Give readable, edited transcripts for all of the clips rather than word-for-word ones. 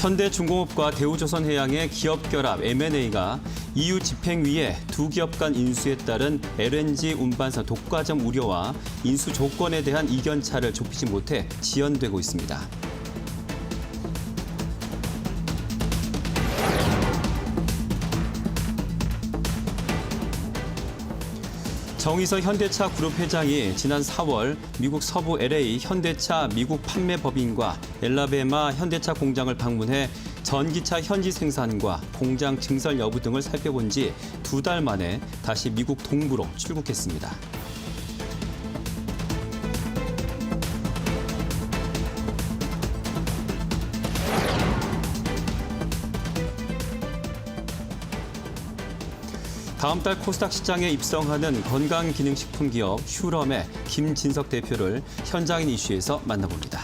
현대중공업과 대우조선해양의 기업 결합 M&A가 EU 집행위에 두 기업 간 인수에 따른 LNG 운반선 독과점 우려와 인수 조건에 대한 이견차를 좁히지 못해 지연되고 있습니다. 정의서 현대차 그룹 회장이 지난 4월 미국 서부 LA 현대차 미국 판매법인과 엘라베마 현대차 공장을 방문해 전기차 현지 생산과 공장 증설 여부 등을 살펴본 지 2달 만에 다시 미국 동부로 출국했습니다. 다음 달 코스닥 시장에 입성하는 건강기능식품 기업 퓨럼의 김진석 대표를 현장인 이슈에서 만나봅니다.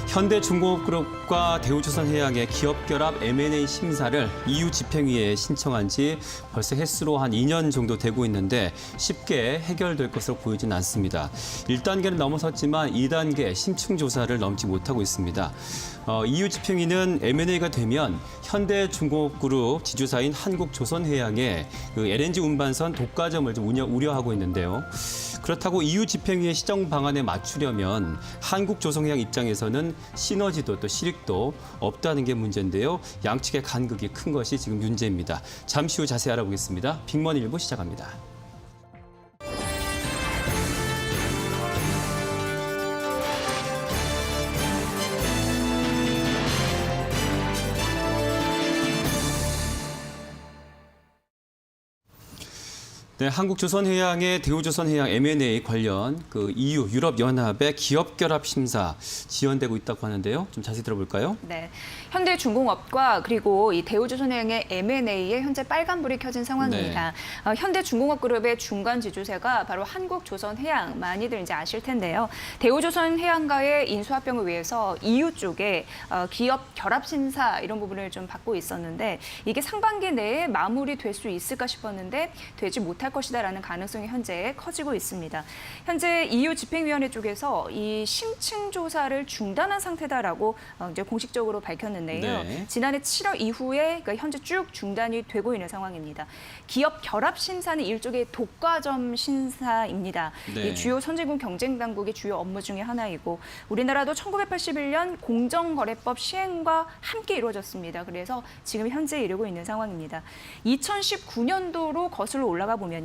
현대중공업그룹과 대우조선해양의 기업 결합 M&A 심사를 EU 집행위에 신청한 지 벌써 횟수로 한 2년 정도 되고 있는데 쉽게 해결될 것으로 보이진 않습니다. 1단계는 넘어섰지만 2단계 심층 조사를 넘지 못하고 있습니다. EU 집행위는 M&A가 되면 현대중공업그룹 지주사인 한국조선해양의 LNG 운반선 독과점을 좀 우려하고 있는데요. 그렇다고 EU 집행위의 시정 방안에 맞추려면 한국조선해양 입장에서는 시너지도 또 실익도 없다는 게 문제인데요. 양측의 간극이 큰 것이 지금 문제입니다. 잠시 후 자세히 알아보겠습니다. 빅머니 일부 시작합니다. 네, 한국조선해양의 대우조선해양 M&A 관련 EU 유럽연합의 기업 결합 심사 지연되고 있다고 하는데요. 좀 자세히 들어볼까요? 네, 현대중공업과 그리고 이 대우조선해양의 M&A에 현재 빨간불이 켜진 상황입니다. 네. 현대중공업그룹의 중간 지주사가 바로 한국조선해양, 많이들 이제 아실 텐데요. 대우조선해양과의 인수합병을 위해서 EU 쪽에 기업 결합 심사 이런 부분을 좀 받고 있었는데 이게 상반기 내에 마무리될 수 있을까 싶었는데 되지 못할 것이다라는 가능성이 현재 커지고 있습니다. 현재 EU 집행위원회 쪽에서 이 심층 조사를 중단한 상태다라고 이제 공식적으로 밝혔는데요. 네. 지난해 7월 이후에 현재 쭉 중단이 되고 있는 상황입니다. 기업 결합 심사는 일종의 독과점 심사입니다. 네. 이 주요 선진국 경쟁 당국의 주요 업무 중에 하나이고 우리나라도 1981년 공정거래법 시행과 함께 이루어졌습니다. 그래서 지금 현재 이르고 있는 상황입니다. 2019년도로 거슬러 올라가 보면요.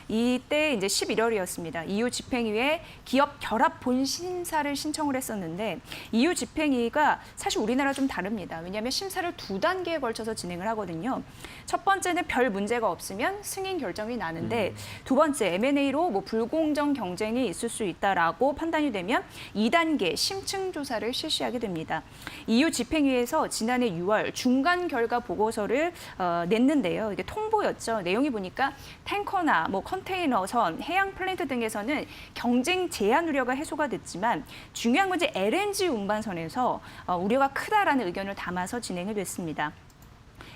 이때 이제 11월이었습니다. EU 집행위에 기업 결합 본심사를 신청을 했었는데 EU 집행위가 사실 우리나라 좀 다릅니다. 왜냐하면 심사를 2단계에 걸쳐서 진행을 하거든요. 첫 번째는 별 문제가 없으면 승인 결정이 나는데 두 번째 M&A로 뭐 불공정 경쟁이 있을 수 있다라고 판단이 되면 2단계 심층 조사를 실시하게 됩니다. EU 집행위에서 지난해 6월 중간 결과 보고서를 냈는데요. 이게 통보였죠. 내용이 보니까 탱커나 뭐 컨테이너선, 해양 플랜트 등에서는 경쟁 제한 우려가 해소가 됐지만 중요한 건 이제 LNG 운반선에서 우려가 크다라는 의견을 담아서 진행이 됐습니다.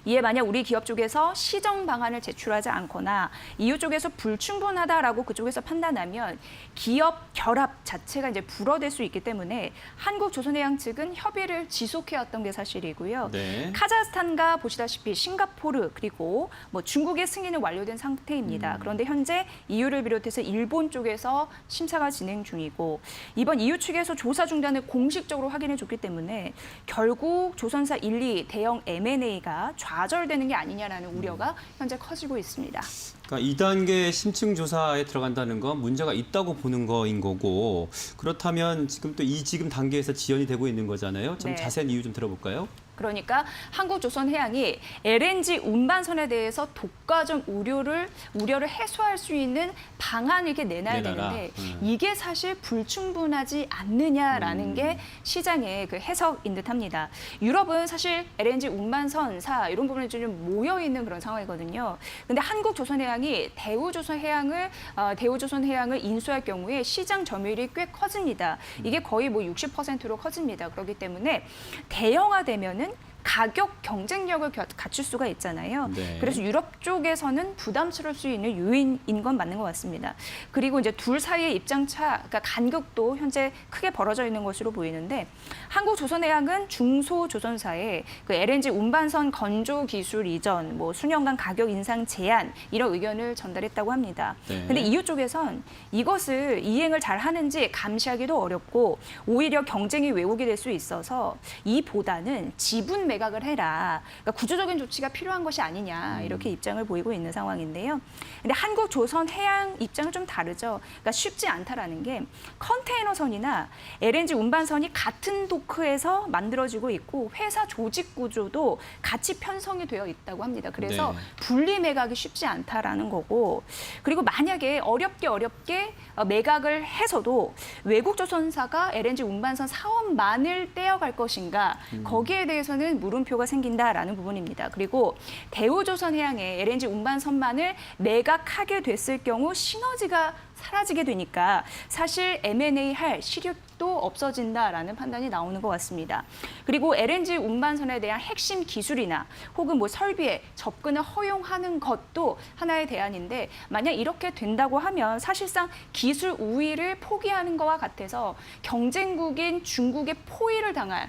이에 만약 우리 기업 쪽에서 시정 방안을 제출하지 않거나 EU 쪽에서 불충분하다라고 그쪽에서 판단하면 기업 결합 자체가 이제 불어될 수 있기 때문에 한국조선해양 측은 협의를 지속해왔던 게 사실이고요. 네. 카자흐스탄과 보시다시피 싱가포르 그리고 뭐 중국의 승인은 완료된 상태입니다. 그런데 현재 EU를 비롯해서 일본 쪽에서 심사가 진행 중이고 이번 EU 측에서 조사 중단을 공식적으로 확인해줬기 때문에 결국 조선사 1, 2 대형 M&A가 좌절되는 게 아니냐라는 우려가 현재 커지고 있습니다. 그러니까 2단계 심층 조사에 들어간다는 건 문제가 있다고 보는 거인 거고 그렇다면 지금 또 지금 단계에서 지연이 되고 있는 거잖아요. 좀 네. 자세한 이유 좀 들어볼까요? 그러니까 한국조선해양이 LNG 운반선에 대해서 독과점 우려를 해소할 수 있는 방안을 이렇게 내놔야 되는데 이게 사실 불충분하지 않느냐라는 게 시장의 그 해석인 듯합니다. 유럽은 사실 LNG 운반선사 이런 부분이 좀 모여 있는 그런 상황이거든요. 근데 한국조선해양이 대우조선해양을 인수할 경우에 시장 점유율이 꽤 커집니다. 이게 거의 뭐 60%로 커집니다. 그렇기 때문에 대형화되면은 가격 경쟁력을 갖출 수가 있잖아요. 네. 그래서 유럽 쪽에서는 부담스러울 수 있는 요인인 건 맞는 것 같습니다. 그리고 이제 둘 사이의 입장차, 그러니까 간극도 현재 크게 벌어져 있는 것으로 보이는데 한국조선해양은 중소조선사에 그 LNG 운반선 건조 기술 이전, 뭐 수년간 가격 인상 제한 이런 의견을 전달했다고 합니다. 네. 근데 EU 쪽에선 이것을 이행을 잘 하는지 감시하기도 어렵고 오히려 경쟁이 왜곡이 될 수 있어서 이보다는 지분 매각을 해라. 그러니까 구조적인 조치가 필요한 것이 아니냐 이렇게 입장을 보이고 있는 상황인데요. 근데 한국조선해양 입장은 좀 다르죠. 그러니까 쉽지 않다라는 게 컨테이너선이나 LNG 운반선이 같은 도크에서 만들어지고 있고 회사 조직 구조도 같이 편성이 되어 있다고 합니다. 그래서 네. 분리 매각이 쉽지 않다라는 거고 그리고 만약에 어렵게 매각을 해서도 외국 조선사가 LNG 운반선 사업만을 떼어갈 것인가 거기에 대해서는 물음표가 생긴다라는 부분입니다. 그리고 대우조선해양의 LNG 운반선만을 매각하게 됐을 경우 시너지가 사라지게 되니까 사실 M&A 할 시력도 없어진다라는 판단이 나오는 것 같습니다. 그리고 LNG 운반선에 대한 핵심 기술이나 혹은 뭐 설비에 접근을 허용하는 것도 하나의 대안인데 만약 이렇게 된다고 하면 사실상 기술 우위를 포기하는 것과 같아서 경쟁국인 중국의 포위를 당할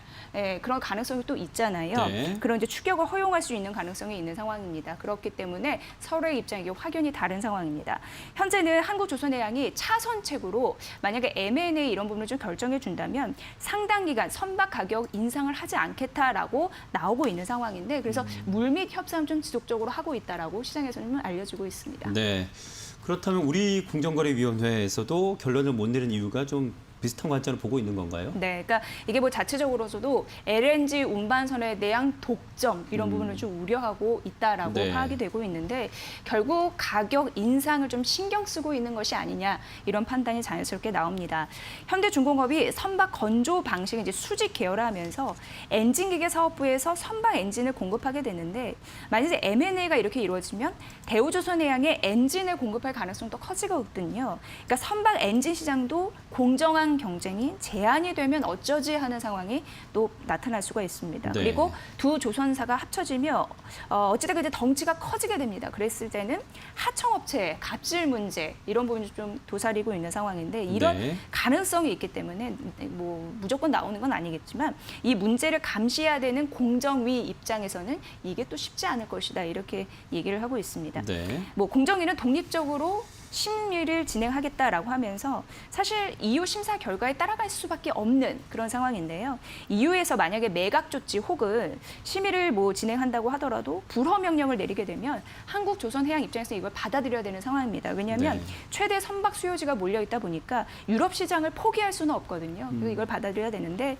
그런 가능성이 또 있잖아요. 네. 그런 이제 추격을 허용할 수 있는 가능성이 있는 상황입니다. 그렇기 때문에 서로의 입장이 확연히 다른 상황입니다. 현재는 한국조선해양이 차선책으로 만약에 M&A 이런 부분을 좀 결정해 준다면 상당 기간 선박 가격 인상을 하지 않겠다라고 나오고 있는 상황인데 그래서 물밑 협상 좀 지속적으로 하고 있다라고 시장에서는 알려지고 있습니다. 네. 그렇다면 우리 공정거래위원회에서도 결론을 못 내린 이유가 좀 비슷한 관점을 보고 있는 건가요? 네, 그러니까 이게 뭐 자체적으로서도 LNG 운반선에 대한 독점 이런 부분을 좀 우려하고 있다라고 네. 파악이 되고 있는데 결국 가격 인상을 좀 신경 쓰고 있는 것이 아니냐 이런 판단이 자연스럽게 나옵니다. 현대중공업이 선박 건조 방식을 이제 수직 계열화하면서 엔진기계 사업부에서 선박 엔진을 공급하게 되는데 만약에 M&A가 이렇게 이루어지면 대우조선해양의 엔진을 공급할 가능성도 커지거든요. 그러니까 선박 엔진 시장도 공정한 경쟁이 제한이 되면 어쩌지 하는 상황이 또 나타날 수가 있습니다. 네. 그리고 두 조선사가 합쳐지며 어찌됐든 이제 덩치가 커지게 됩니다. 그랬을 때는 하청업체 갑질 문제 이런 부분이 좀 도사리고 있는 상황인데 이런 네. 가능성이 있기 때문에 뭐 무조건 나오는 건 아니겠지만 이 문제를 감시해야 되는 공정위 입장에서는 이게 또 쉽지 않을 것이다 이렇게 얘기를 하고 있습니다. 네. 뭐 공정위는 독립적으로 심리를 진행하겠다라고 하면서 사실 EU 심사 결과에 따라갈 수밖에 없는 그런 상황인데요. EU에서 만약에 매각 조치 혹은 심의를 뭐 진행한다고 하더라도 불허 명령을 내리게 되면 한국조선해양 입장에서 이걸 받아들여야 되는 상황입니다. 왜냐하면 네. 최대 선박 수요지가 몰려 있다 보니까 유럽 시장을 포기할 수는 없거든요. 그래서 이걸 받아들여야 되는데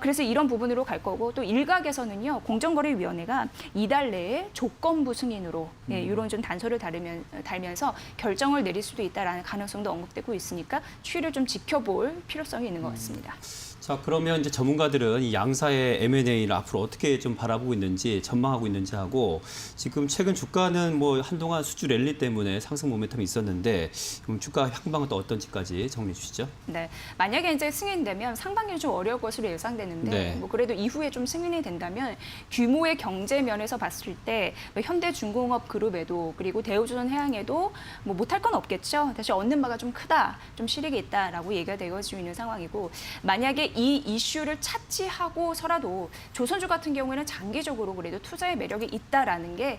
그래서 이런 부분으로 갈 거고 또 일각에서는요 공정거래위원회가 이달 내에 조건부 승인으로 이런 좀 단서를 달면서 결정을 내릴 수도 있다라는 가능성도 언급되고 있으니까 추이를 좀 지켜볼 필요성이 있는 것 같습니다. 자, 그러면 이제 전문가들은 이 양사의 M&A를 앞으로 어떻게 좀 바라보고 있는지 전망하고 있는지 하고 지금 최근 주가는 뭐 한동안 수주 랠리 때문에 상승 모멘텀이 있었는데 그럼 주가 향방은 또 어떤지까지 정리해 주시죠. 네, 만약에 이제 승인되면 상반기는 좀 어려울 것으로 예상되는데 네. 뭐 그래도 이후에 좀 승인이 된다면 규모의 경제 면에서 봤을 때뭐 현대중공업 그룹에도 그리고 대우조선해양에도 뭐 못할 건 없겠죠. 다시 얻는 바가 좀 크다, 좀 실익이 있다라고 얘기가 되어지고 있는 상황이고 만약에 이 이슈를 차치하고서라도 조선주 같은 경우에는 장기적으로 그래도 투자의 매력이 있다라는 게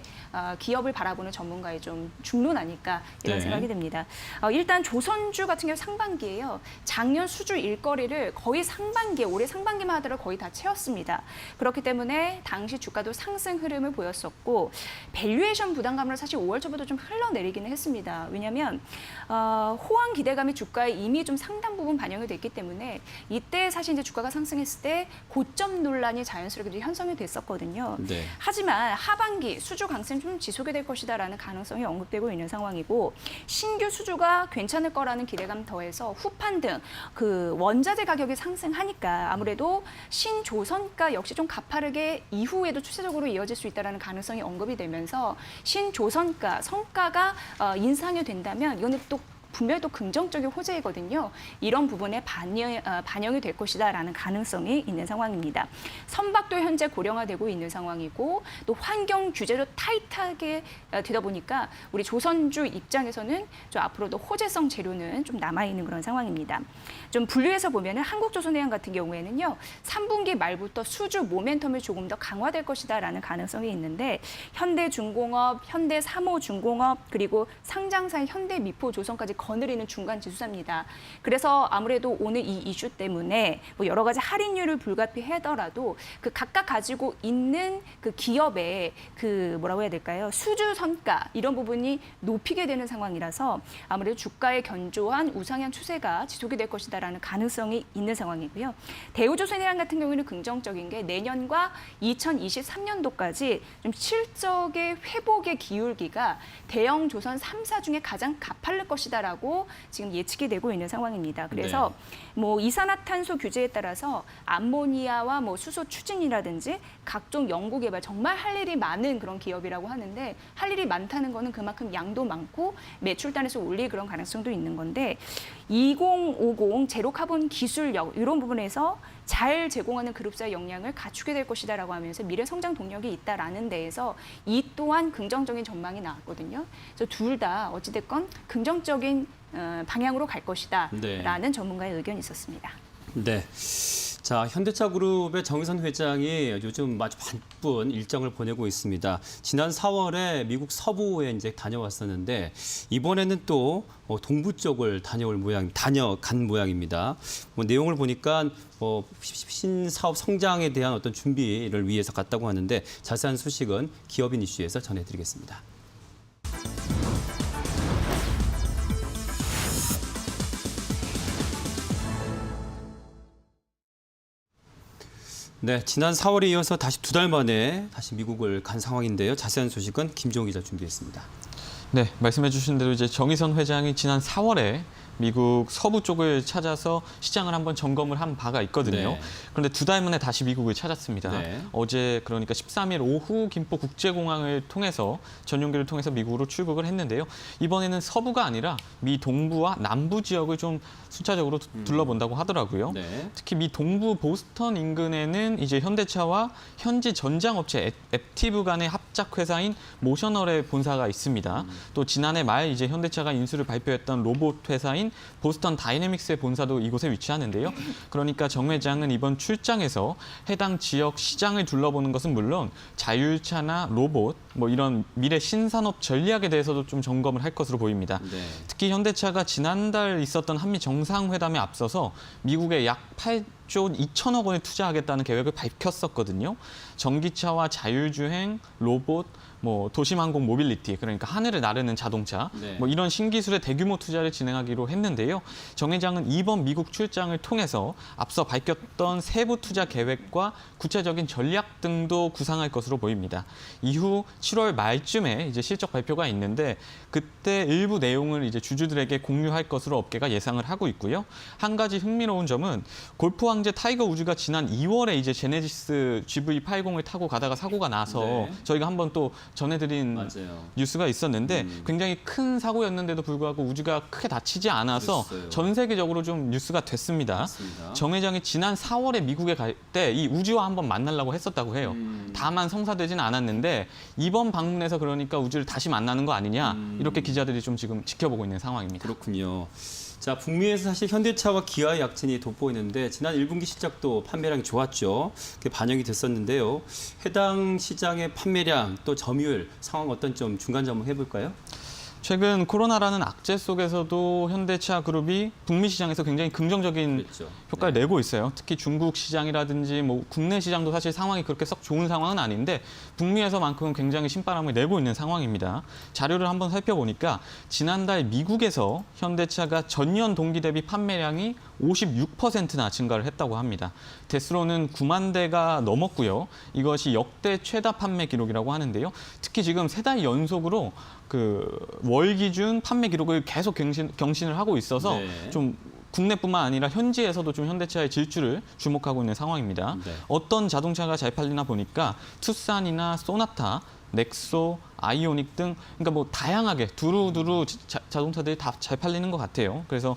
기업을 바라보는 전문가의 좀 중론 아닐까 이런 네. 생각이 듭니다. 일단 조선주 같은 경우 상반기에요. 작년 수주 일거리를 거의 상반기에 올해 상반기만 하더라도 거의 다 채웠습니다. 그렇기 때문에 당시 주가도 상승 흐름을 보였었고 밸류에이션 부담감으로 사실 5월 초부터 좀 흘러내리기는 했습니다. 왜냐하면 호황 기대감이 주가에 이미 좀 상당 부분 반영이 됐기 때문에 이때 사실 이제 주가가 상승했을 때 고점 논란이 자연스럽게 형성이 됐었거든요. 네. 하지만 하반기 수주 강세는 좀 지속이 될 것이다라는 가능성이 언급되고 있는 상황이고 신규 수주가 괜찮을 거라는 기대감 더해서 후판 등 그 원자재 가격이 상승하니까 아무래도 신조선가 역시 좀 가파르게 이후에도 추세적으로 이어질 수 있다라는 가능성이 언급이 되면서 신조선가 성과가 인상이 된다면 이거는 또 분명히 또 긍정적인 호재이거든요. 이런 부분에 반영이 될 것이다라는 가능성이 있는 상황입니다. 선박도 현재 고령화되고 있는 상황이고 또 환경 규제도 타이트하게 되다 보니까 우리 조선주 입장에서는 좀 앞으로도 호재성 재료는 좀 남아있는 그런 상황입니다. 좀 분류해서 보면은 한국조선해양 같은 경우에는요. 3분기 말부터 수주 모멘텀이 조금 더 강화될 것이다라는 가능성이 있는데 현대중공업, 현대삼호중공업 그리고 상장사의 현대미포조선까지 거느리는 중간 지수사입니다. 그래서 아무래도 오늘 이 이슈 때문에 뭐 여러 가지 할인율을 불가피하더라도 그 각각 가지고 있는 그 기업의 그 뭐라고 해야 될까요? 수주 성과 이런 부분이 높이게 되는 상황이라서 아무래도 주가의 견조한 우상향 추세가 지속이 될 것이다라는 가능성이 있는 상황이고요. 대우조선해양 같은 경우는 긍정적인 게 내년과 2023년도까지 좀 실적의 회복의 기울기가 대형 조선 3사 중에 가장 가파를 것이다라고 지금 예측이 되고 있는 상황입니다. 그래서 뭐 이산화탄소 규제에 따라서 암모니아와 뭐 수소 추진이라든지 각종 연구 개발 정말 할 일이 많은 그런 기업이라고 하는데 할 일이 많다는 거는 그만큼 양도 많고 매출단에서 올릴 그런 가능성도 있는 건데 2050 제로 카본 기술력 이런 부분에서 잘 제공하는 그룹사의 역량을 갖추게 될 것이다라고 하면서 미래 성장 동력이 있다라는 데에서 이 또한 긍정적인 전망이 나왔거든요. 그래서 둘 다 어찌됐건 긍정적인 방향으로 갈 것이다라는 전문가의 의견이 있었습니다. 네. 자, 현대차그룹의 정의선 회장이 요즘 아주 바쁜 일정을 보내고 있습니다. 지난 4월에 미국 서부에 이제 다녀왔었는데 이번에는 또 동부 쪽을 다녀간 모양입니다. 뭐 내용을 보니까 신사업 성장에 대한 어떤 준비를 위해서 갔다고 하는데 자세한 소식은 기업인 이슈에서 전해드리겠습니다. 네, 지난 4월에 이어서 다시 2달 만에 다시 미국을 간 상황인데요. 자세한 소식은 김종우 기자 준비했습니다. 네, 말씀해 주신 대로 이제 정의선 회장이 지난 4월에 미국 서부 쪽을 찾아서 시장을 한번 점검을 한 바가 있거든요. 네. 그런데 2달 만에 다시 미국을 찾았습니다. 네. 어제 그러니까 13일 오후 김포국제공항을 통해서 전용기를 통해서 미국으로 출국을 했는데요. 이번에는 서부가 아니라 미 동부와 남부 지역을 좀 순차적으로 둘러본다고 하더라고요. 네. 특히 미 동부 보스턴 인근에는 이제 현대차와 현지 전장업체 앱티브 간의 합작 회사인 모셔널의 본사가 있습니다. 또 지난해 말 이제 현대차가 인수를 발표했던 로봇 회사인 보스턴 다이내믹스의 본사도 이곳에 위치하는데요. 그러니까 정 회장은 이번 출장에서 해당 지역 시장을 둘러보는 것은 물론 자율차나 로봇, 뭐 이런 미래 신산업 전략에 대해서도 좀 점검을 할 것으로 보입니다. 네. 특히 현대차가 지난달 있었던 한미 정상회담에 앞서서 미국에 약 8조 2천억 원을 투자하겠다는 계획을 밝혔었거든요. 전기차와 자율주행, 로봇, 뭐 도심항공 모빌리티, 그러니까 하늘을 나르는 자동차, 네. 뭐 이런 신기술의 대규모 투자를 진행하기로 했는데요. 정 회장은 이번 미국 출장을 통해서 앞서 밝혔던 세부 투자 계획과 구체적인 전략 등도 구상할 것으로 보입니다. 이후 7월 말쯤에 이제 실적 발표가 있는데 그때 일부 내용을 이제 주주들에게 공유할 것으로 업계가 예상을 하고 있고요. 한 가지 흥미로운 점은 골프 황제 타이거 우즈가 지난 2월에 이제 제네시스 GV80을 타고 가다가 사고가 나서 네. 저희가 한번 또 전해드린 맞아요. 뉴스가 있었는데 굉장히 큰 사고였는데도 불구하고 우즈가 크게 다치지 않아서 그랬어요. 전 세계적으로 좀 뉴스가 됐습니다. 맞습니다. 정 회장이 지난 4월에 미국에 갈 때 이 우즈와 한번 만나려고 했었다고 해요. 다만 성사되진 않았는데 이번 방문에서 그러니까 우즈를 다시 만나는 거 아니냐 이렇게 기자들이 좀 지금 지켜보고 있는 상황입니다. 그렇군요. 자, 북미에서 사실 현대차와 기아의 약진이 돋보이는데 지난 1분기 실적도 판매량이 좋았죠. 그게 반영이 됐었는데요. 해당 시장의 판매량 또 점유율 상황 어떤 좀 중간 점검 해볼까요? 최근 코로나라는 악재 속에서도 현대차 그룹이 북미 시장에서 굉장히 긍정적인 그렇죠. 효과를 내고 있어요. 특히 중국 시장이라든지 뭐 국내 시장도 사실 상황이 그렇게 썩 좋은 상황은 아닌데 북미에서만큼은 굉장히 신바람을 내고 있는 상황입니다. 자료를 한번 살펴보니까 지난달 미국에서 현대차가 전년 동기 대비 판매량이 56%나 증가를 했다고 합니다. 대수로는 9만 대가 넘었고요. 이것이 역대 최다 판매 기록이라고 하는데요. 특히 지금 3달 연속으로 그 월 기준 판매 기록을 계속 경신을 하고 있어서 네. 좀 국내뿐만 아니라 현지에서도 좀 현대차의 질주를 주목하고 있는 상황입니다. 네. 어떤 자동차가 잘 팔리나 보니까 투싼이나 소나타, 넥소, 아이오닉 등 그러니까 뭐 다양하게 두루두루 자동차들이 다 잘 팔리는 것 같아요. 그래서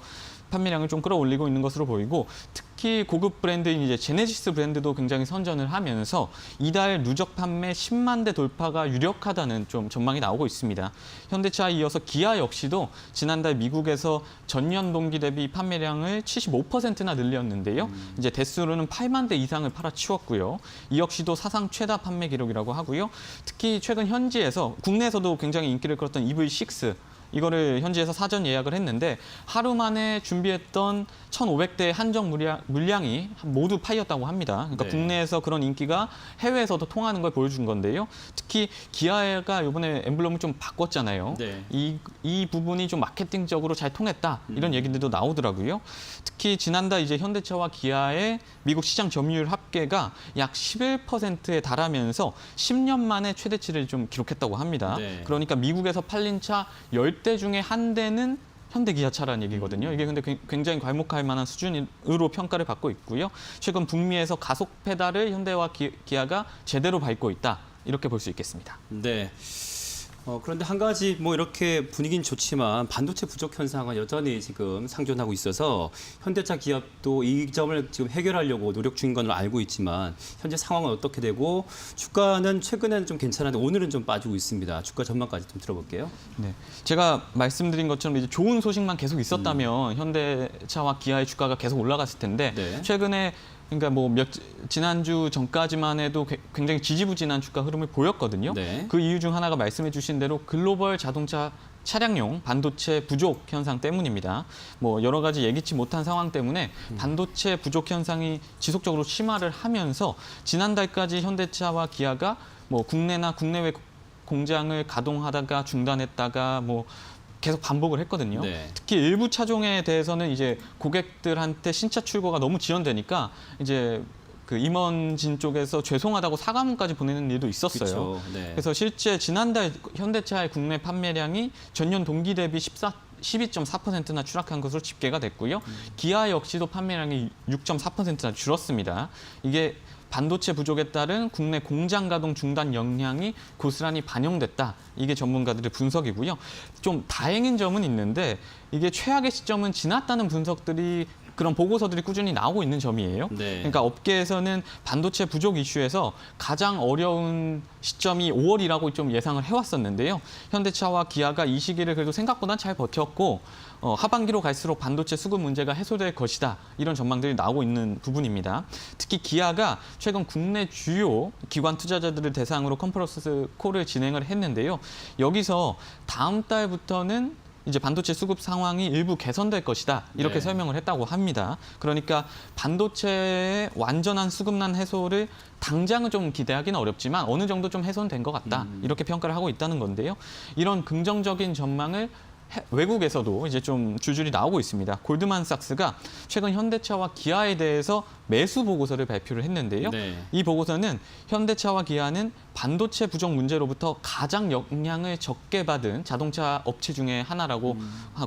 판매량을 좀 끌어올리고 있는 것으로 보이고 특히 고급 브랜드인 이제 제네시스 브랜드도 굉장히 선전을 하면서 이달 누적 판매 10만 대 돌파가 유력하다는 좀 전망이 나오고 있습니다. 현대차에 이어서 기아 역시도 지난달 미국에서 전년 동기 대비 판매량을 75%나 늘렸는데요. 이제 대수로는 8만 대 이상을 팔아치웠고요. 이 역시도 사상 최다 판매 기록이라고 하고요. 특히 최근 현지에서 국내에서도 굉장히 인기를 끌었던 EV6 이거를 현지에서 사전 예약을 했는데 하루 만에 준비했던 1,500대 한정 물량이 모두 팔렸다고 합니다. 그러니까 네. 국내에서 그런 인기가 해외에서도 통하는 걸 보여준 건데요. 특히 기아가 이번에 엠블럼을 좀 바꿨잖아요. 네. 이 부분이 좀 마케팅적으로 잘 통했다 이런 얘기들도 나오더라고요. 특히 지난달 이제 현대차와 기아의 미국 시장 점유율 합계가 약 11%에 달하면서 10년 만에 최대치를 좀 기록했다고 합니다. 네. 그러니까 미국에서 팔린 차 10대 중에 한 대는 현대 기아차라는 얘기거든요. 이게 근데 굉장히 괄목할 만한 수준으로 평가를 받고 있고요. 최근 북미에서 가속 페달을 현대와 기아가 제대로 밟고 있다. 이렇게 볼 수 있겠습니다. 네. 그런데 한 가지 뭐 이렇게 분위기는 좋지만 반도체 부족 현상은 여전히 지금 상존하고 있어서 현대차 기업도 이 점을 지금 해결하려고 노력 중인 건 알고 있지만 현재 상황은 어떻게 되고 주가는 최근에는 좀 괜찮은데 오늘은 좀 빠지고 있습니다. 주가 전망까지 좀 들어볼게요. 네, 제가 말씀드린 것처럼 이제 좋은 소식만 계속 있었다면 현대차와 기아의 주가가 계속 올라갔을 텐데 네. 최근에 그러니까 뭐 지난주 전까지만 해도 굉장히 지지부진한 주가 흐름을 보였거든요. 네. 그 이유 중 하나가 말씀해 주신 대로 글로벌 자동차 차량용 반도체 부족 현상 때문입니다. 뭐 여러 가지 예기치 못한 상황 때문에 반도체 부족 현상이 지속적으로 심화를 하면서 지난달까지 현대차와 기아가 뭐 국내나 국내외 공장을 가동하다가 중단했다가 뭐 계속 반복을 했거든요. 네. 특히 일부 차종에 대해서는 이제 고객들한테 신차 출고가 너무 지연되니까 이제 그 임원진 쪽에서 죄송하다고 사과문까지 보내는 일도 있었어요. 그렇죠. 네. 그래서 실제 지난달 현대차의 국내 판매량이 전년 동기 대비 12.4%나 추락한 것으로 집계가 됐고요. 기아 역시도 판매량이 6.4%나 줄었습니다. 이게 반도체 부족에 따른 국내 공장 가동 중단 영향이 고스란히 반영됐다. 이게 전문가들의 분석이고요. 좀 다행인 점은 있는데 이게 최악의 시점은 지났다는 분석들이 그런 보고서들이 꾸준히 나오고 있는 점이에요. 네. 그러니까 업계에서는 반도체 부족 이슈에서 가장 어려운 시점이 5월이라고 좀 예상을 해왔었는데요. 현대차와 기아가 이 시기를 그래도 생각보다 잘 버텼고 하반기로 갈수록 반도체 수급 문제가 해소될 것이다. 이런 전망들이 나오고 있는 부분입니다. 특히 기아가 최근 국내 주요 기관 투자자들을 대상으로 컨퍼런스 콜을 진행을 했는데요. 여기서 다음 달부터는 이제 반도체 수급 상황이 일부 개선될 것이다. 이렇게 네. 설명을 했다고 합니다. 그러니까 반도체의 완전한 수급난 해소를 당장은 좀 기대하기는 어렵지만 어느 정도 좀 해소된 것 같다. 이렇게 평가를 하고 있다는 건데요. 이런 긍정적인 전망을 외국에서도 이제 좀 줄줄이 나오고 있습니다. 골드만삭스가 최근 현대차와 기아에 대해서 매수 보고서를 발표를 했는데요. 네. 이 보고서는 현대차와 기아는 반도체 부족 문제로부터 가장 영향을 적게 받은 자동차 업체 중에 하나라고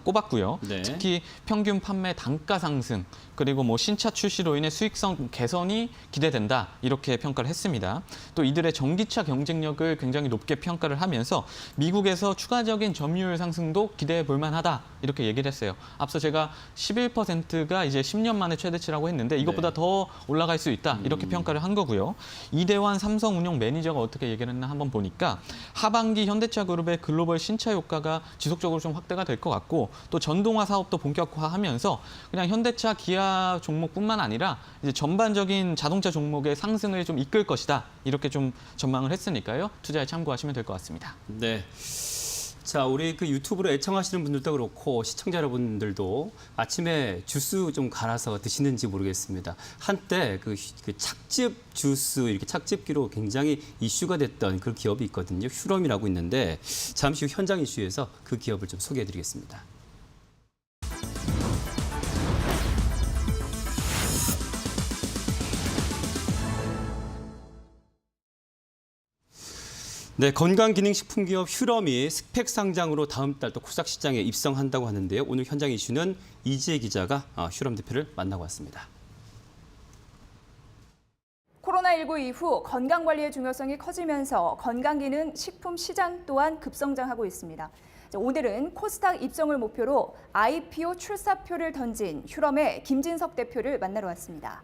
꼽았고요. 네. 특히 평균 판매 단가 상승 그리고 뭐 신차 출시로 인해 수익성 개선이 기대된다 이렇게 평가를 했습니다. 또 이들의 전기차 경쟁력을 굉장히 높게 평가를 하면서 미국에서 추가적인 점유율 상승도 기대해 볼 만하다 이렇게 얘기를 했어요. 앞서 제가 11%가 이제 10년 만에 최대치라고 했는데 이것보다 네. 더 올라갈 수 있다 이렇게 평가를 한 거고요. 이대환 삼성 운영 매니저가 어떻게 얘기를 했나 한번 보니까 하반기 현대차 그룹의 글로벌 신차 효과가 지속적으로 좀 확대가 될 것 같고 또 전동화 사업도 본격화하면서 그냥 현대차 기아 종목뿐만 아니라 이제 전반적인 자동차 종목의 상승을 좀 이끌 것이다 이렇게 좀 전망을 했으니까요. 투자에 참고하시면 될 것 같습니다. 네. 자, 우리 그 유튜브로 애청하시는 분들도 그렇고 시청자 여러분들도 아침에 주스 좀 갈아서 드시는지 모르겠습니다. 한때 그 착즙 주스 이렇게 착즙기로 굉장히 이슈가 됐던 그 기업이 있거든요. 휴럼이라고 있는데 잠시 후 현장 이슈에서 그 기업을 좀 소개해드리겠습니다. 네, 건강기능식품 기업 휴럼이 스펙 상장으로 다음 달 또 코스닥 시장에 입성한다고 하는데요. 오늘 현장 이슈는 이지혜 기자가 휴럼 대표를 만나고 왔습니다. 코로나19 이후 건강관리의 중요성이 커지면서 건강기능 식품 시장 또한 급성장하고 있습니다. 오늘은 코스닥 입성을 목표로 IPO 출사표를 던진 휴럼의 김진석 대표를 만나러 왔습니다.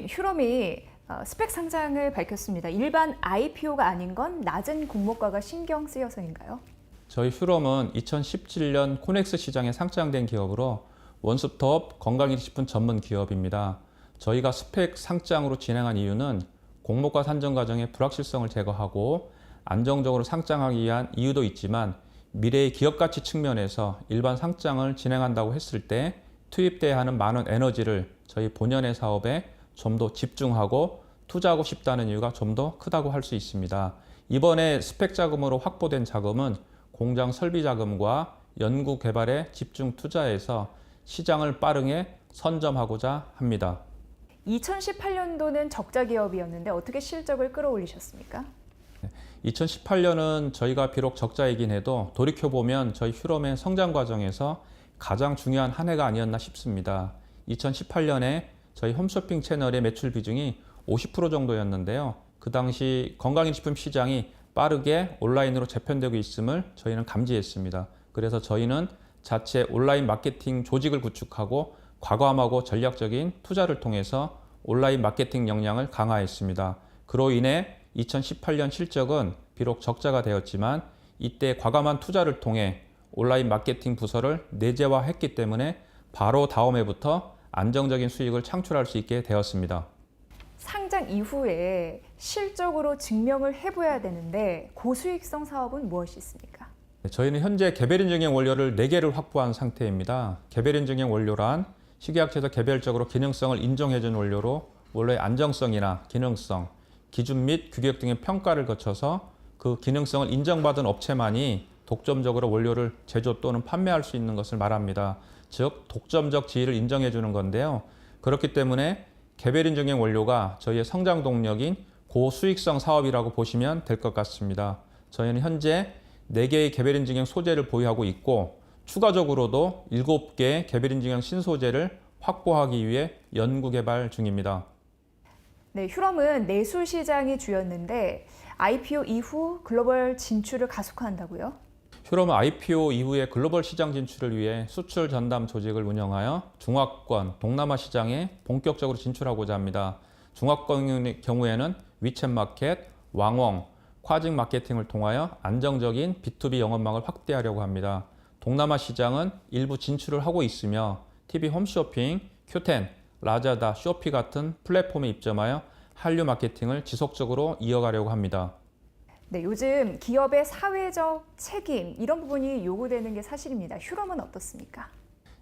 휴럼이 스펙 상장을 밝혔습니다. 일반 IPO가 아닌 건 낮은 공모가가 신경 쓰여서인가요? 저희 휴럼은 2017년 코넥스 시장에 상장된 기업으로 원스톱 건강기능식품 전문 기업입니다. 저희가 스펙 상장으로 진행한 이유는 공모가 산정 과정의 불확실성을 제거하고 안정적으로 상장하기 위한 이유도 있지만 미래의 기업 가치 측면에서 일반 상장을 진행한다고 했을 때 투입돼야 하는 많은 에너지를 저희 본연의 사업에 좀 더 집중하고 투자하고 싶다는 이유가 좀 더 크다고 할 수 있습니다. 이번에 스펙 자금으로 확보된 자금은 공장 설비 자금과 연구 개발에 집중 투자해서 시장을 빠르게 선점하고자 합니다. 2018년도는 적자 기업이었는데 어떻게 실적을 끌어올리셨습니까? 2018년은 저희가 비록 적자이긴 해도 돌이켜보면 저희 휴럼의 성장 과정에서 가장 중요한 한 해가 아니었나 싶습니다. 2018년에 저희 홈쇼핑 채널의 매출 비중이 50% 정도였는데요. 그 당시 건강기능식품 시장이 빠르게 온라인으로 재편되고 있음을 저희는 감지했습니다. 그래서 저희는 자체 온라인 마케팅 조직을 구축하고 과감하고 전략적인 투자를 통해서 온라인 마케팅 역량을 강화했습니다. 그로 인해 2018년 실적은 비록 적자가 되었지만 이때 과감한 투자를 통해 온라인 마케팅 부서를 내재화했기 때문에 바로 다음 해부터 안정적인 수익을 창출할 수 있게 되었습니다. 상장 이후에 실적으로 증명을 해봐야 되는데 고수익성 사업은 무엇이 있습니까? 저희는 현재 개별인증형 원료를 4개를 확보한 상태입니다. 개별인증형 원료란 식약처에서 개별적으로 기능성을 인정해준 원료로 원료의 안정성이나 기능성, 기준 및 규격 등의 평가를 거쳐서 그 기능성을 인정받은 업체만이 독점적으로 원료를 제조 또는 판매할 수 있는 것을 말합니다. 즉 독점적 지위를 인정해 주는 건데요. 그렇기 때문에 개별인증형 원료가 저희의 성장 동력인 고수익성 사업이라고 보시면 될 것 같습니다. 저희는 현재 4개의 개별인증형 소재를 보유하고 있고 추가적으로도 7개의 개별인증형 신소재를 확보하기 위해 연구개발 중입니다. 네, 휴럼은 내수 시장이 주였는데 IPO 이후 글로벌 진출을 가속화한다고요? 휴럼은 IPO 이후에 글로벌 시장 진출을 위해 수출 전담 조직을 운영하여 중화권, 동남아 시장에 본격적으로 진출하고자 합니다. 중화권의 경우에는 위챗 마켓, 왕웡, 콰징 마케팅을 통하여 안정적인 B2B 영업망을 확대하려고 합니다. 동남아 시장은 일부 진출을 하고 있으며 TV 홈쇼핑, 큐텐, 라자다, 쇼피 같은 플랫폼에 입점하여 한류 마케팅을 지속적으로 이어가려고 합니다. 네, 요즘 기업의 사회적 책임 이런 부분이 요구되는 게 사실입니다. 휴럼은 어떻습니까?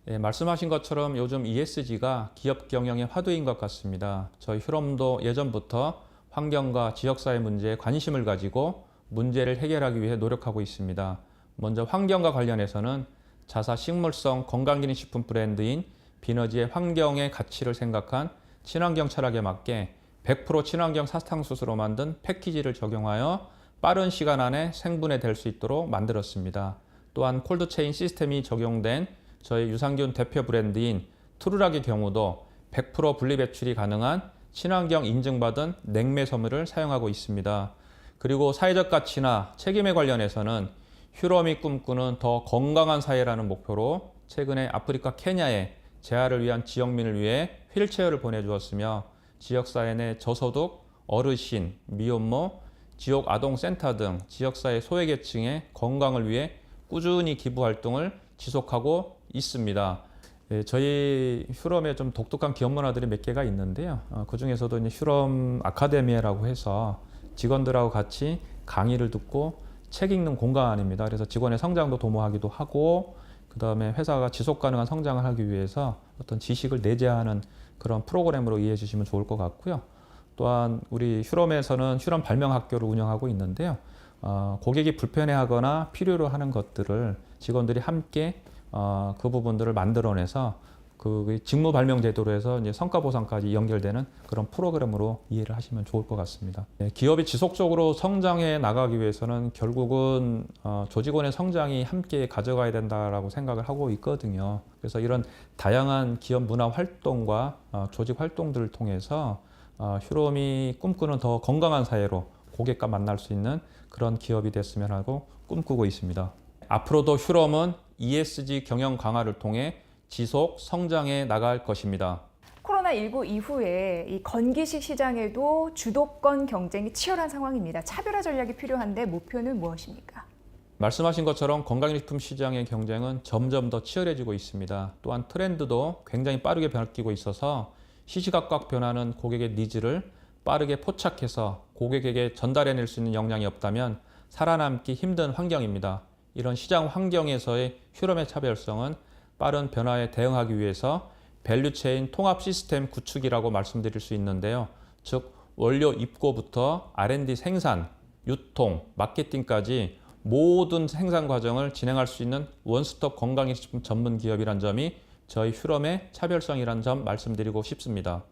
예, 말씀하신 것처럼 요즘 ESG가 기업 경영의 화두인 것 같습니다. 저희 휴럼도 예전부터 환경과 지역사회 문제에 관심을 가지고 문제를 해결하기 위해 노력하고 있습니다. 먼저 환경과 관련해서는 자사 식물성 건강기능식품 브랜드인 비너지의 환경의 가치를 생각한 친환경 철학에 맞게 100% 친환경 사탕수수로 만든 패키지를 적용하여 빠른 시간 안에 생분해될 수 있도록 만들었습니다. 또한 콜드체인 시스템이 적용된 저희 유산균 대표 브랜드인 트루락의 경우도 100% 분리배출이 가능한 친환경 인증받은 냉매 섬유를 사용하고 있습니다. 그리고 사회적 가치나 책임에 관련해서는 휴럼이 꿈꾸는 더 건강한 사회라는 목표로 최근에 아프리카 케냐에 재활을 위한 지역민을 위해 휠체어를 보내주었으며 지역사회 내 저소득, 어르신, 미혼모, 지역 아동센터 등 지역사회 소외계층의 건강을 위해 꾸준히 기부 활동을 지속하고 있습니다. 예, 저희 휴럼에 좀 독특한 기업 문화들이 몇 개가 있는데요. 그 중에서도 이제 휴럼 아카데미라고 해서 직원들하고 같이 강의를 듣고 책 읽는 공간입니다. 그래서 직원의 성장도 도모하기도 하고 그다음에 회사가 지속 가능한 성장을 하기 위해서 어떤 지식을 내재하는 그런 프로그램으로 이해해 주시면 좋을 것 같고요. 또한 우리 휴럼에서는 휴럼 발명학교를 운영하고 있는데요. 고객이 불편해하거나 필요로 하는 것들을 직원들이 함께 그 부분들을 만들어내서 그 직무 발명 제도로 해서 이제 성과 보상까지 연결되는 그런 프로그램으로 이해를 하시면 좋을 것 같습니다. 기업이 지속적으로 성장해 나가기 위해서는 결국은 조직원의 성장이 함께 가져가야 된다라고 생각을 하고 있거든요. 그래서 이런 다양한 기업 문화 활동과 조직 활동들을 통해서 휴롬이 꿈꾸는 더 건강한 사회로 고객과 만날 수 있는 그런 기업이 됐으면 하고 꿈꾸고 있습니다. 앞으로도 휴롬은 ESG 경영 강화를 통해 지속 성장해 나갈 것입니다. 코로나19 이후에 이 건기식 시장에도 주도권 경쟁이 치열한 상황입니다. 차별화 전략이 필요한데 목표는 무엇입니까? 말씀하신 것처럼 건강식품 시장의 경쟁은 점점 더 치열해지고 있습니다. 또한 트렌드도 굉장히 빠르게 바뀌고 있어서 시시각각 변하는 고객의 니즈를 빠르게 포착해서 고객에게 전달해낼 수 있는 역량이 없다면 살아남기 힘든 환경입니다. 이런 시장 환경에서의 휴롬의 차별성은 빠른 변화에 대응하기 위해서 밸류체인 통합 시스템 구축이라고 말씀드릴 수 있는데요. 즉 원료 입고부터 R&D 생산, 유통, 마케팅까지 모든 생산 과정을 진행할 수 있는 원스톱 건강식품 전문 기업이란 점이 저희 휴롬의 차별성이라는 점 말씀드리고 싶습니다.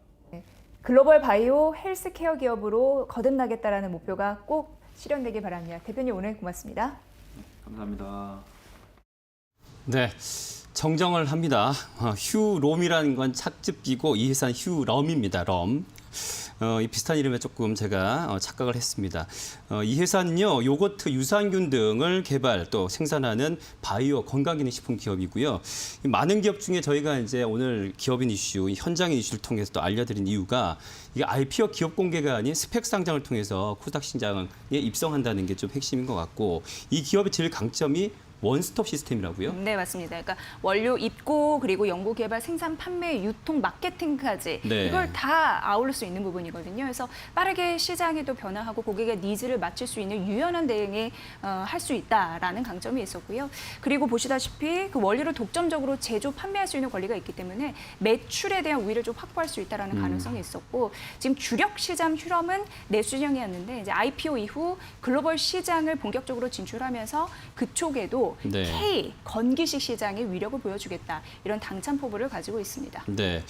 글로벌 바이오 헬스케어 기업으로 거듭나겠다라는 목표가 꼭 실현되길 바랍니다. 대표님 오늘 고맙습니다. 감사합니다. 네. 정정을 합니다. 휴롬이라는 건 착즙기고 이 회사는 휴럼입니다. 럼. 이 비슷한 이름에 조금 제가 착각을 했습니다. 이 회사는요, 요거트, 유산균 등을 개발 또 생산하는 바이오 건강기능식품 기업이고요. 많은 기업 중에 저희가 이제 오늘 기업인 이슈, 현장인 이슈를 통해서 또 알려드린 이유가 이게 IPO 기업 공개가 아닌 스펙 상장을 통해서 코스닥 시장에 입성한다는 게 좀 핵심인 것 같고, 이 기업의 제일 강점이 원스톱 시스템이라고요? 네, 맞습니다. 그러니까 원료 입고 그리고 연구 개발, 생산, 판매, 유통, 마케팅까지 네. 이걸 다 아우를 수 있는 부분이거든요. 그래서 빠르게 시장에도 변화하고 고객의 니즈를 맞출 수 있는 유연한 대응이 할 수 있다라는 강점이 있었고요. 그리고 보시다시피 그 원료를 독점적으로 제조, 판매할 수 있는 권리가 있기 때문에 매출에 대한 우위를 좀 확보할 수 있다라는 가능성이 있었고, 지금 주력 시장 휴럼은 내수장이었는데 이제 IPO 이후 글로벌 시장을 본격적으로 진출하면서 그쪽에도 네. K 건기식 시장의 위력을 보여주겠다, 이런 당찬 포부를 가지고 있습니다. 네.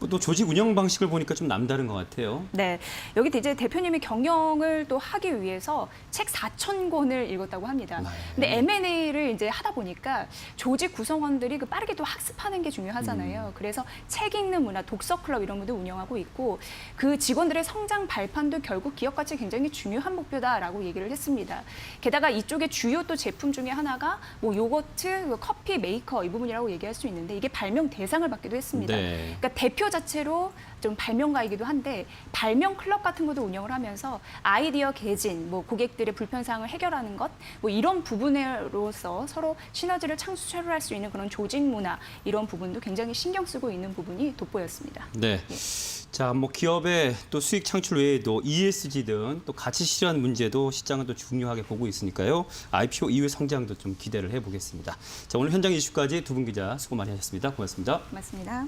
또 조직 운영 방식을 보니까 좀 남다른 것 같아요. 네, 여기 이제 대표님이 경영을 또 하기 위해서 책 4,000권을 읽었다고 합니다. 네. 근데 M&A를 이제 하다 보니까 조직 구성원들이 그 빠르게 또 학습하는 게 중요하잖아요. 그래서 책 읽는 문화, 독서 클럽 이런 것도 운영하고 있고, 그 직원들의 성장 발판도 결국 기업 가치 굉장히 중요한 목표다라고 얘기를 했습니다. 게다가 이쪽의 주요 또 제품 중에 하나가 뭐 요거트, 커피 메이커 이 부분이라고 얘기할 수 있는데, 이게 발명 대상을 받기도 했습니다. 네. 그러니까 대표 자체로 좀 발명가이기도 한데 발명 클럽 같은 것도 운영을 하면서 아이디어 개진, 뭐 고객들의 불편사항을 해결하는 것, 뭐 이런 부분으로서 서로 시너지를 창출할 수 있는 그런 조직 문화, 이런 부분도 굉장히 신경 쓰고 있는 부분이 돋보였습니다. 네. 자, 뭐 기업의 또 수익 창출 외에도 ESG 등 또 가치 실현 문제도 시장은 또 중요하게 보고 있으니까요. IPO 이후 성장도 좀 기대를 해보겠습니다. 자, 오늘 현장 이슈까지 두 분 기자 수고 많이 하셨습니다. 고맙습니다. 고맙습니다.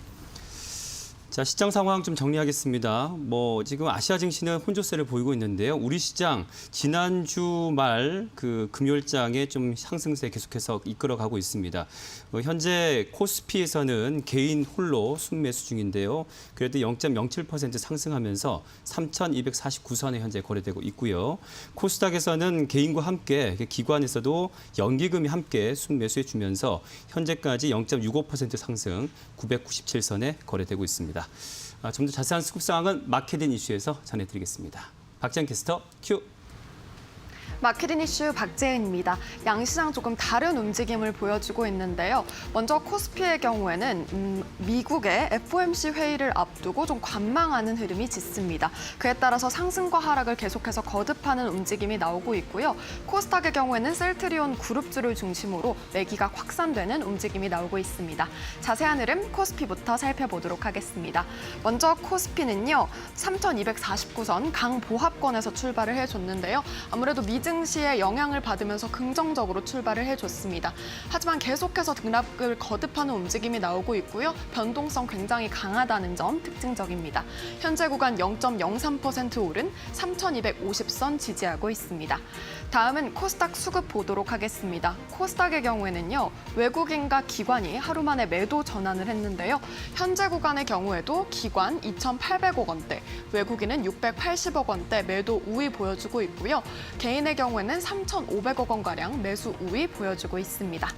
자, 시장 상황 좀 정리하겠습니다. 뭐 지금 아시아 증시는 혼조세를 보이고 있는데요. 우리 시장 지난주 말 그 금요일장에 좀 상승세 계속해서 이끌어가고 있습니다. 현재 코스피에서는 개인 홀로 순매수 중인데요. 그래도 0.07% 상승하면서 3,249선에 현재 거래되고 있고요. 코스닥에서는 개인과 함께 기관에서도 연기금이 함께 순매수해 주면서 현재까지 0.65% 상승 997선에 거래되고 있습니다. 좀 더 자세한 스쿱 사항은 마케팅 이슈에서 전해드리겠습니다. 박지현 캐스터 큐. 마케팅 이슈 박재은입니다. 양시장 조금 다른 움직임을 보여주고 있는데요. 먼저 코스피의 경우에는 미국의 FOMC 회의를 앞두고 좀 관망하는 흐름이 짙습니다. 그에 따라서 상승과 하락을 계속해서 거듭하는 움직임이 나오고 있고요. 코스닥의 경우에는 셀트리온 그룹주를 중심으로 매기가 확산되는 움직임이 나오고 있습니다. 자세한 흐름 코스피부터 살펴보도록 하겠습니다. 먼저 코스피는요, 3,249선 강보합권에서 출발을 해줬는데요. 아무래도 미증 미증시의 영향을 받으면서 긍정적으로 출발을 해줬습니다. 하지만 계속해서 등락을 거듭하는 움직임이 나오고 있고요. 변동성 굉장히 강하다는 점 특징적입니다. 현재 구간 0.03% 오른 3,250선 지지하고 있습니다. 다음은 코스닥 수급 보도록 하겠습니다. 코스닥의 경우에는요, 외국인과 기관이 하루 만에 매도 전환을 했는데요. 현재 구간의 경우에도 기관 2,800억 원대, 외국인은 680억 원대 매도 우위 보여주고 있고요. 개인의 경우에는 3,500억 원가량 매수 우위 보여주고 있습니다.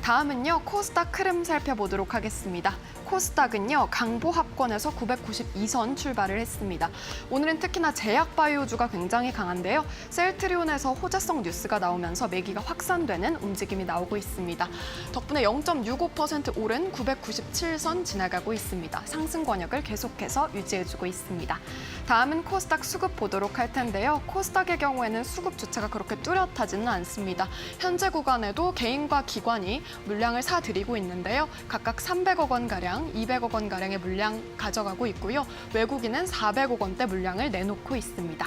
다음은요, 코스닥 흐름 살펴보도록 하겠습니다. 코스닥은요, 강보합권에서 992선 출발을 했습니다. 오늘은 특히나 제약바이오주가 굉장히 강한데요. 셀트리온에서 호재성 뉴스가 나오면서 매기가 확산되는 움직임이 나오고 있습니다. 덕분에 0.65% 오른 997선 지나가고 있습니다. 상승 권역을 계속해서 유지해주고 있습니다. 다음은 코스닥 수급 보도록 할 텐데요. 코스닥의 경우에는 수급 주체가 그렇게 뚜렷하지는 않습니다. 현재 구간에도 개인과 기관이 물량을 사들이고 있는데요. 각각 300억 원가량, 200억 원가량의 물량 가져가고 있고요. 외국인은 400억 원대 물량을 내놓고 있습니다.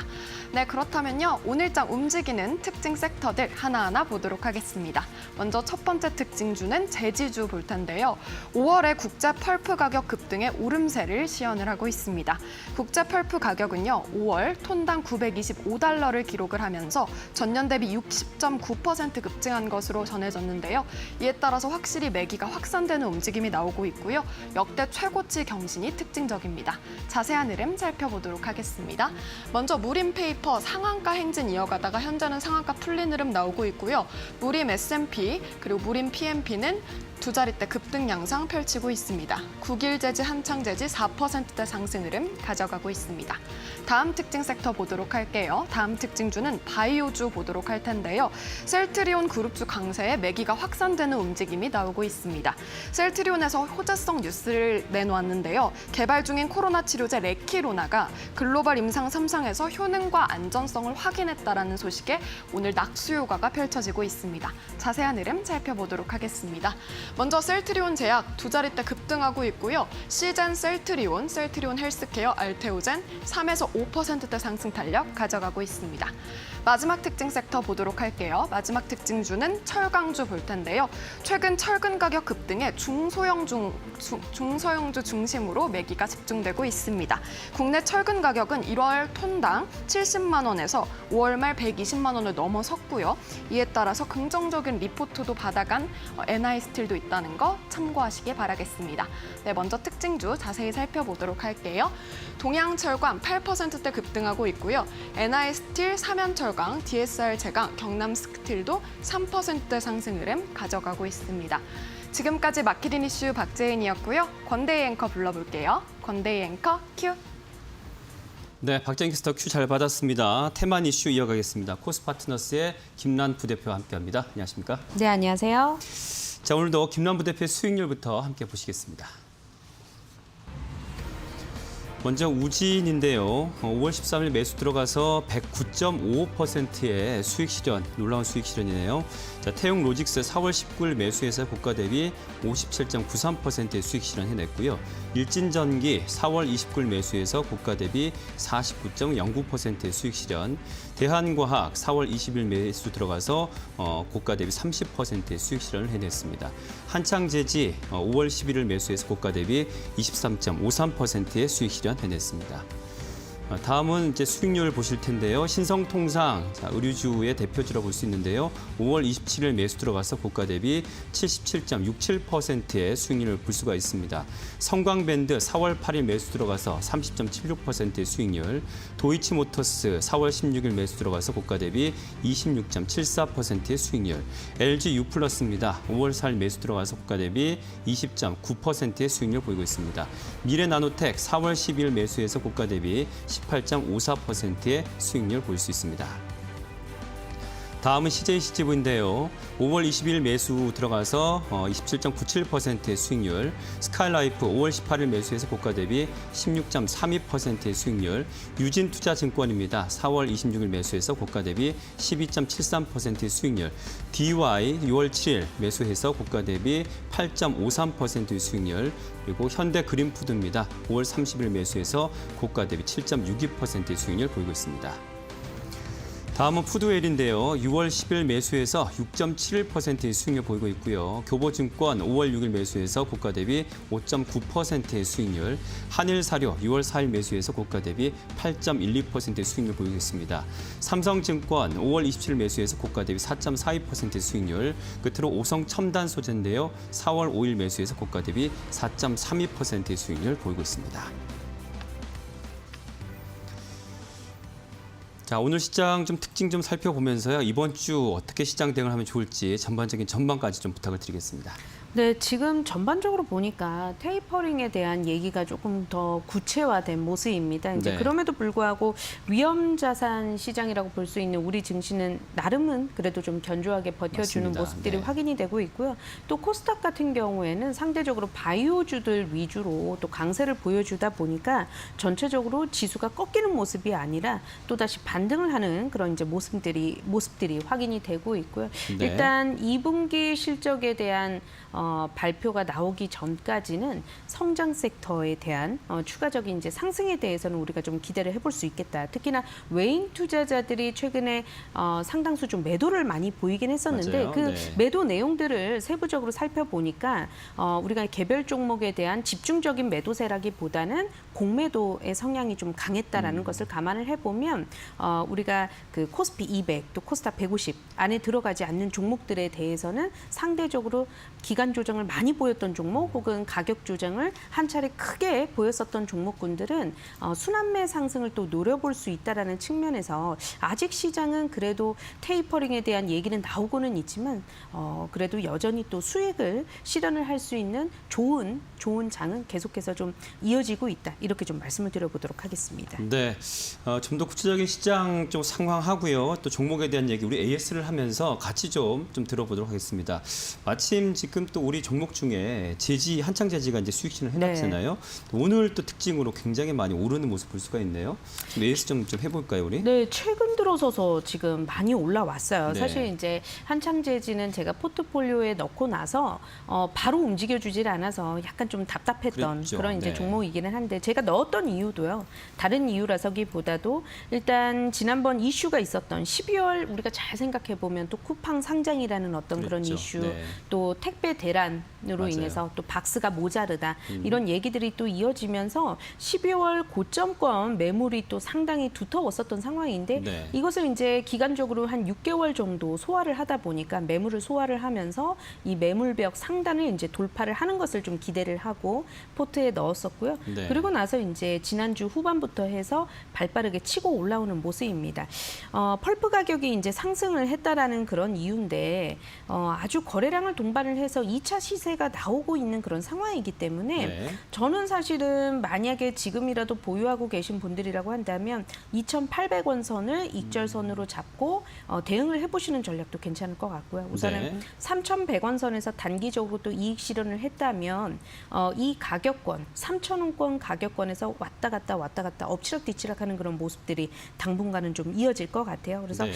네, 그렇다면요, 오늘장 움직이는 특징 섹터들 하나하나 보도록 하겠습니다. 먼저 첫 번째 특징주는 제지주 볼 텐데요. 5월에 국제 펄프 가격 급등의 오름세를 시연을 하고 있습니다. 국제 펄프 가격은요, 5월 톤당 925달러를 기록을 하면서 전년 대비 60.9% 급증한 것으로 전해졌는데요. 이에 따라서 확실히 매기가 확산되는 움직임이 나오고 있고요. 역대 최고치 경신이 특징적입니다. 자세한 흐름 살펴보도록 하겠습니다. 먼저 무림페이퍼 상한가 행진 이어가다가 현재는 상한가 풀린 흐름 나오고 있고요. 무림 S&P 그리고 무림 PMP는 두 자릿대 급등 양상 펼치고 있습니다. 국일제지, 한창제지 4%대 상승 흐름 가져가고 있습니다. 다음 특징 섹터 보도록 할게요. 다음 특징주는 바이오주 보도록 할 텐데요. 셀트리온 그룹주 강세에 매기가 확산되는 움직임이 나오고 있습니다. 셀트리온에서 호재성 뉴스를 내놓았는데요. 개발 중인 코로나 치료제 레키로나가 글로벌 임상 3상에서 효능과 안전성을 확인했다라는 소식에 오늘 낙수 효과가 펼쳐지고 있습니다. 자세한 흐름 살펴보도록 하겠습니다. 먼저 셀트리온 제약 두 자릿대 급등하고 있고요. 시젠 셀트리온, 셀트리온 헬스케어, 알테오젠 3에서 5%대 상승 탄력 가져가고 있습니다. 마지막 특징 섹터 보도록 할게요. 마지막 특징주는 철강주 볼 텐데요. 최근 철근 가격 급등에 중소형주 중심으로 매기가 집중되고 있습니다. 국내 철근 가격은 1월 톤당 70만 원에서 5월 말 120만 원을 넘어섰고요. 이에 따라서 긍정적인 리포트도 받아간 NI스틸도 있다는 거 참고하시기 바라겠습니다. 네, 먼저 특징주 자세히 살펴보도록 할게요. 동양철강 8%대 급등하고 있고요. NI스틸, 삼연철강, DSR 제강, 경남스틸도 3%대 상승 흐름 가져가고 있습니다. 지금까지 마키린 이슈 박재인이었고요. 권대희 앵커 불러볼게요. 권대희 앵커 큐. 네, 박재인 캐스터 큐 잘 받았습니다. 테만 이슈 이어가겠습니다. 코스파트너스의 김란 부대표와 함께합니다. 안녕하십니까? 네, 안녕하세요. 자, 오늘도 김란 부대표의 수익률부터 함께 보시겠습니다. 먼저 우진인데요. 5월 13일 매수 들어가서 109.55%의 수익 실현, 놀라운 수익 실현이네요. 자, 태용 로직스 4월 19일 매수해서 고가 대비 57.93%의 수익 실현 해냈고요. 일진전기 4월 29일 매수해서 고가 대비 49.09%의 수익 실현. 대한과학 4월 20일 매수 들어가서 고가 대비 30%의 수익 실현을 해냈습니다. 한창제지 5월 11일 매수해서 고가 대비 23.53%의 수익 실현 해냈습니다. 다음은 이제 수익률 보실 텐데요. 신성통상, 자, 의류주의 대표주로 볼 수 있는데요. 5월 27일 매수 들어가서 고가 대비 77.67%의 수익률을 볼 수가 있습니다. 성광밴드 4월 8일 매수 들어가서 30.76%의 수익률, 도이치모터스 4월 16일 매수 들어가서 고가 대비 26.74%의 수익률, LG U+입니다. 5월 4일 매수 들어가서 고가 대비 20.9%의 수익률 보이고 있습니다. 미래나노텍 4월 12일 매수해서 고가 대비 18.54%의 수익률 볼 수 있습니다. 다음은 CJCGV인데요. 5월 20일 매수 들어가서 27.97%의 수익률, 스카이라이프 5월 18일 매수해서 고가 대비 16.32%의 수익률, 유진투자증권입니다. 4월 26일 매수해서 고가 대비 12.73%의 수익률, DY 6월 7일 매수해서 고가 대비 8.53%의 수익률, 그리고 현대그린푸드입니다. 5월 30일 매수해서 고가 대비 7.62%의 수익률 보이고 있습니다. 다음은 푸드웰인데요. 6월 10일 매수에서 6.71%의 수익률 보이고 있고요. 교보증권 5월 6일 매수에서 고가 대비 5.9%의 수익률, 한일사료 6월 4일 매수에서 고가 대비 8.12%의 수익률 보이고 있습니다. 삼성증권 5월 27일 매수에서 고가 대비 4.42%의 수익률, 끝으로 오성첨단소재인데요. 4월 5일 매수에서 고가 대비 4.32%의 수익률 보이고 있습니다. 자, 오늘 시장 좀 특징 좀 살펴보면서요. 이번 주 어떻게 시장 대응을 하면 좋을지 전반적인 전망까지 좀 부탁을 드리겠습니다. 네, 지금 전반적으로 보니까 테이퍼링에 대한 얘기가 조금 더 구체화된 모습입니다. 이제 네. 그럼에도 불구하고 위험자산 시장이라고 볼 수 있는 우리 증시는 나름은 그래도 좀 견조하게 버텨주는 맞습니다. 모습들이 네. 확인이 되고 있고요. 또 코스닥 같은 경우에는 상대적으로 바이오주들 위주로 또 강세를 보여주다 보니까 전체적으로 지수가 꺾이는 모습이 아니라 또다시 반등을 하는 그런 이제 모습들이 확인이 되고 있고요. 네. 일단 2분기 실적에 대한 발표가 나오기 전까지는 성장 섹터에 대한 추가적인 이제 상승에 대해서는 우리가 좀 기대를 해볼 수 있겠다. 특히나 외인 투자자들이 최근에 상당수 좀 매도를 많이 보이긴 했었는데 맞아요. 그 네. 매도 내용들을 세부적으로 살펴보니까 우리가 개별 종목에 대한 집중적인 매도세라기보다는 공매도의 성향이 좀 강했다라는 것을 감안을 해보면 우리가 그 코스피 200 또 코스닥 150 안에 들어가지 않는 종목들에 대해서는 상대적으로 기간 조정을 많이 보였던 종목 혹은 가격 조정을 한 차례 크게 보였었던 종목군들은 순환매 상승을 또 노려볼 수 있다라는 측면에서 아직 시장은 그래도 테이퍼링에 대한 얘기는 나오고는 있지만 그래도 여전히 또 수익을 실현을 할 수 있는 좋은 장은 계속해서 좀 이어지고 있다. 이렇게 좀 말씀을 드려보도록 하겠습니다. 네, 좀 더 구체적인 시장 좀 상황하고요. 또 종목에 대한 얘기 우리 AS를 하면서 같이 좀 들어보도록 하겠습니다. 마침 지금 또 우리 종목 중에 한창 재지가 이제 수익 실현을 해놨잖아요. 오늘 또 특징으로 굉장히 많이 오르는 모습 볼 수가 있네요. 좀 AS 좀 해볼까요, 우리? 네, 최근 들어서서 지금 많이 올라왔어요. 네. 사실 이제 한창재지는 제가 포트폴리오에 넣고 나서 바로 움직여주질 않아서 약간 좀 답답했던 그랬죠. 그런 이제 네. 종목이기는 한데 제가 넣었던 이유도요. 다른 이유라서기보다도 일단 지난번 이슈가 있었던 12월 우리가 잘 생각해 보면 또 쿠팡 상장이라는 어떤 그런 그랬죠. 이슈, 네. 또 택배 대란으로 맞아요. 인해서 또 박스가 모자르다 이런 얘기들이 또 이어지면서 12월 고점권 매물이 또 상당히 두터웠었던 상황인데 네. 이것을 이제 기간적으로 한 6개월 정도 소화를 하다 보니까 매물을 소화를 하면서 이 매물벽 상단을 이제 돌파를 하는 것을 좀 기대를 하고 포트에 넣었었고요. 네. 그리고 나서 이제 지난주 후반부터 해서 발빠르게 치고 올라오는 모습입니다. 펄프 가격이 이제 상승을 했다라는 그런 이유인데 아주 거래량을 동반을 해서 2차 시세가 나오고 있는 그런 상황이기 때문에 네. 저는 사실은 만약에 지금이라도 보유하고 계신 분들이라고 한다면 2,800원 선을 익절선으로 잡고 대응을 해보시는 전략도 괜찮을 것 같고요. 우선은 네. 3,100원 선에서 단기적으로 또 이익 실현을 했다면 이 가격권, 3,000원권 가격권에서 왔다 갔다 엎치락뒤치락하는 그런 모습들이 당분간은 좀 이어질 것 같아요. 그래서 네.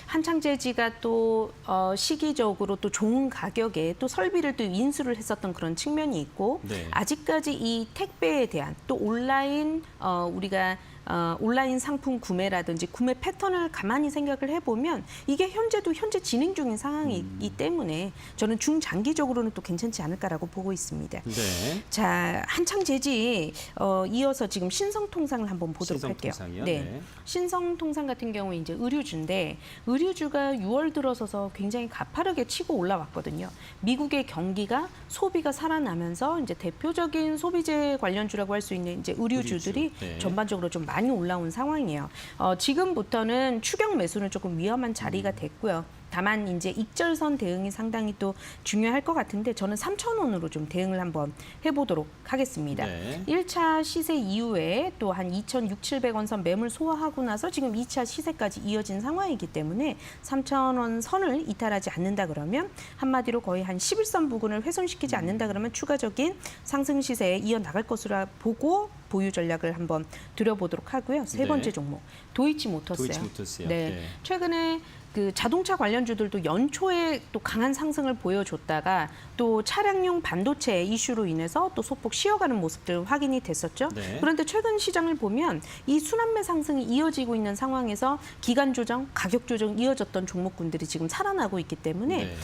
한창재지가 또 시기적으로 또 좋은 가격에 또 설비를 또 인수를 했었던 그런 측면이 있고 네. 아직까지 이 택배에 대한 또 온라인 우리가 온라인 상품 구매라든지 구매 패턴을 가만히 생각을 해보면 이게 현재 진행 중인 상황이기 때문에 저는 중장기적으로는 또 괜찮지 않을까라고 보고 있습니다. 네. 자, 한창재지 이어서 지금 신성통상을 한번 보도록 할게요. 신성통상이요? 네. 네. 신성통상 같은 경우에 이제 의류주인데 의류주가 6월 들어서서 굉장히 가파르게 치고 올라왔거든요. 미국의 경기가 소비가 살아나면서 이제 대표적인 소비재 관련주라고 할 수 있는 이제 의류주들이 의류주. 네. 전반적으로 좀 많이 올라온 상황이에요. 지금부터는 추격 매수는 조금 위험한 자리가 됐고요. 다만 이제 익절선 대응이 상당히 또 중요할 것 같은데 저는 3,000원으로 좀 대응을 한번 해보도록 하겠습니다. 네. 1차 시세 이후에 또 한 2,600~700원 선 매물 소화하고 나서 지금 2차 시세까지 이어진 상황이기 때문에 3,000원 선을 이탈하지 않는다 그러면 한마디로 거의 한 11선 부근을 훼손시키지 않는다 그러면 추가적인 상승 시세에 이어나갈 것으로 보고 보유 전략을 한번 드려보도록 하고요. 세 번째 네. 종목 도이치모터스요. 도이치모터스요. 네. 네. 최근에 그 자동차 관련주들도 연초에 또 강한 상승을 보여줬다가 또 차량용 반도체 이슈로 인해서 또 소폭 쉬어가는 모습들 확인이 됐었죠. 네. 그런데 최근 시장을 보면 이 순환매 상승이 이어지고 있는 상황에서 기간 조정, 가격 조정 이어졌던 종목군들이 지금 살아나고 있기 때문에 네.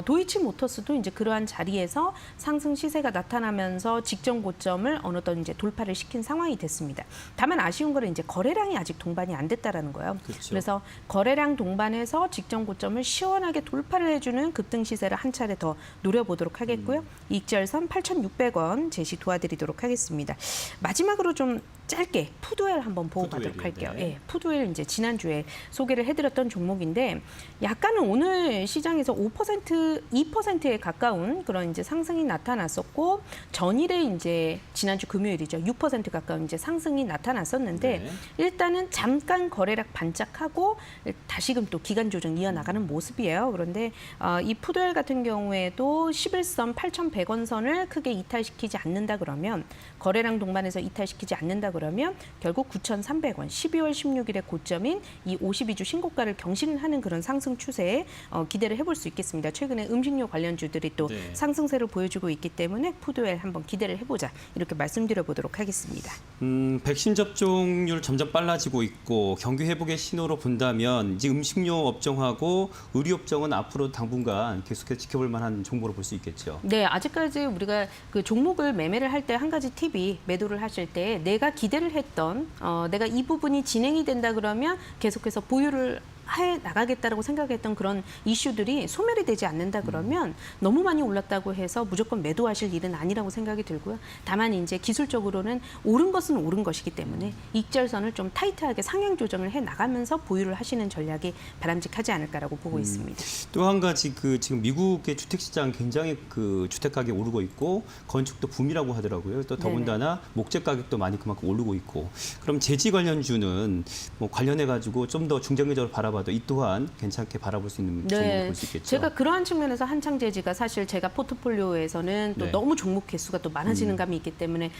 도이치모터스도 이제 그러한 자리에서 상승 시세가 나타나면서 직전 고점을 어느덧 이제 돌파를 시킨 상황이 됐습니다. 다만 아쉬운 거는 이제 거래량이 아직 동반이 안 됐다라는 거예요. 그렇죠. 그래서 거래량 동반해서 직전 고점을 시원하게 돌파를 해주는 급등 시세를 한 차례 더 노려보도록 하겠고요. 이익절선 8,600원 제시 도와드리도록 하겠습니다. 마지막으로 좀 짧게 푸드웰 한번 보고 가도록 푸드웰이요, 할게요. 네. 예, 푸드웰 이제 지난주에 소개를 해드렸던 종목인데 약간은 오늘 시장에서 5%, 2%에 가까운 그런 이제 상승이 나타났었고 전일에 이제 지난주 금요일이죠. 6% 가까운 이제 상승이 나타났었는데 네. 일단은 잠깐 거래량 반짝하고 다시금 또 기간 조정 이어나가는 모습이에요. 그런데 이 푸드웰 같은 경우에도 11선 8,100원 선을 크게 이탈시키지 않는다 그러면 거래량 동반해서 이탈시키지 않는다 그러면 결국 9,300원 12월 16일의 고점인 이 52주 신고가를 경신하는 그런 상승 추세에 기대를 해볼 수 있겠습니다. 최근에 음식료 관련주들이 또 네. 상승세를 보여주고 있기 때문에 푸드웰 한번 기대를 해보자 이렇게 말씀드려보도록 하겠습니다. 백신 접종률 점점 빨라지고 있고 경기 회복의 신호로 본다면 이제 음식료 업종하고 의류 업종은 앞으로 당분간 계속해서 지켜볼 만한 정보로 볼 수 있겠죠. 네, 아직까지 우리가 그 종목을 매매를 할 때 한 가지 팁이 매도를 하실 때 내가 기대를 했던 내가 이 부분이 진행이 된다 그러면 계속해서 보유를 해 나가겠다라고 생각했던 그런 이슈들이 소멸이 되지 않는다 그러면 너무 많이 올랐다고 해서 무조건 매도하실 일은 아니라고 생각이 들고요. 다만 이제 기술적으로는 오른 것은 오른 것이기 때문에 익절선을 좀 타이트하게 상향 조정을 해 나가면서 보유를 하시는 전략이 바람직하지 않을까라고 보고 있습니다. 또 한 가지 그 지금 미국의 주택 시장 굉장히 그 주택 가격 오르고 있고 건축도 붐이라고 하더라고요. 또 더군다나 목재 가격도 많이 그만큼 오르고 있고 그럼 재지 관련주는 뭐 관련해 가지고 좀 더 중장기적으로 바라봐도 이 또한 괜찮게 바라볼 수 있는 종목을 볼 수 있겠죠. 제가 그러한 측면에서 한창재지가 사실 제가 포트폴리오에서는 또 네. 너무 종목 개수가 또 많아지는 감이 있기 때문에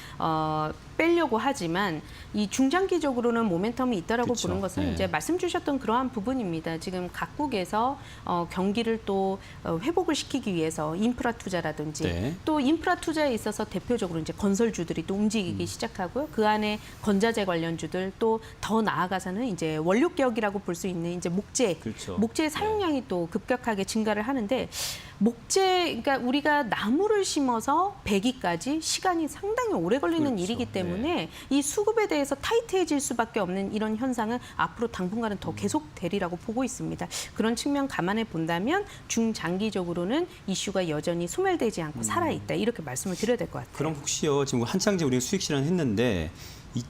빼려고 하지만 이 중장기적으로는 모멘텀이 있다라고 그쵸. 보는 것은 네. 이제 말씀 주셨던 그러한 부분입니다. 지금 각국에서 경기를 또 회복을 시키기 위해서 인프라 투자라든지 네. 또 인프라 투자에 있어서 대표적으로 이제 건설주들이 또 움직이기 시작하고요. 그 안에 건자재 관련주들 또 더 나아가서는 이제 원료 개혁이라고 볼 수 있는 이제 그렇죠. 목재의 사용량이 또 급격하게 증가를 하는데 목재, 그러니까 우리가 나무를 심어서 배기까지 시간이 상당히 오래 걸리는 그렇죠. 일이기 때문에 이 수급에 대해서 타이트해질 수밖에 없는 이런 현상은 앞으로 당분간은 더 계속되리라고 보고 있습니다. 그런 측면 감안해 본다면 중장기적으로는 이슈가 여전히 소멸되지 않고 살아있다 이렇게 말씀을 드려야 될 것 같아요. 그럼 혹시요 지금 한창제 우리가 수익 실현했는데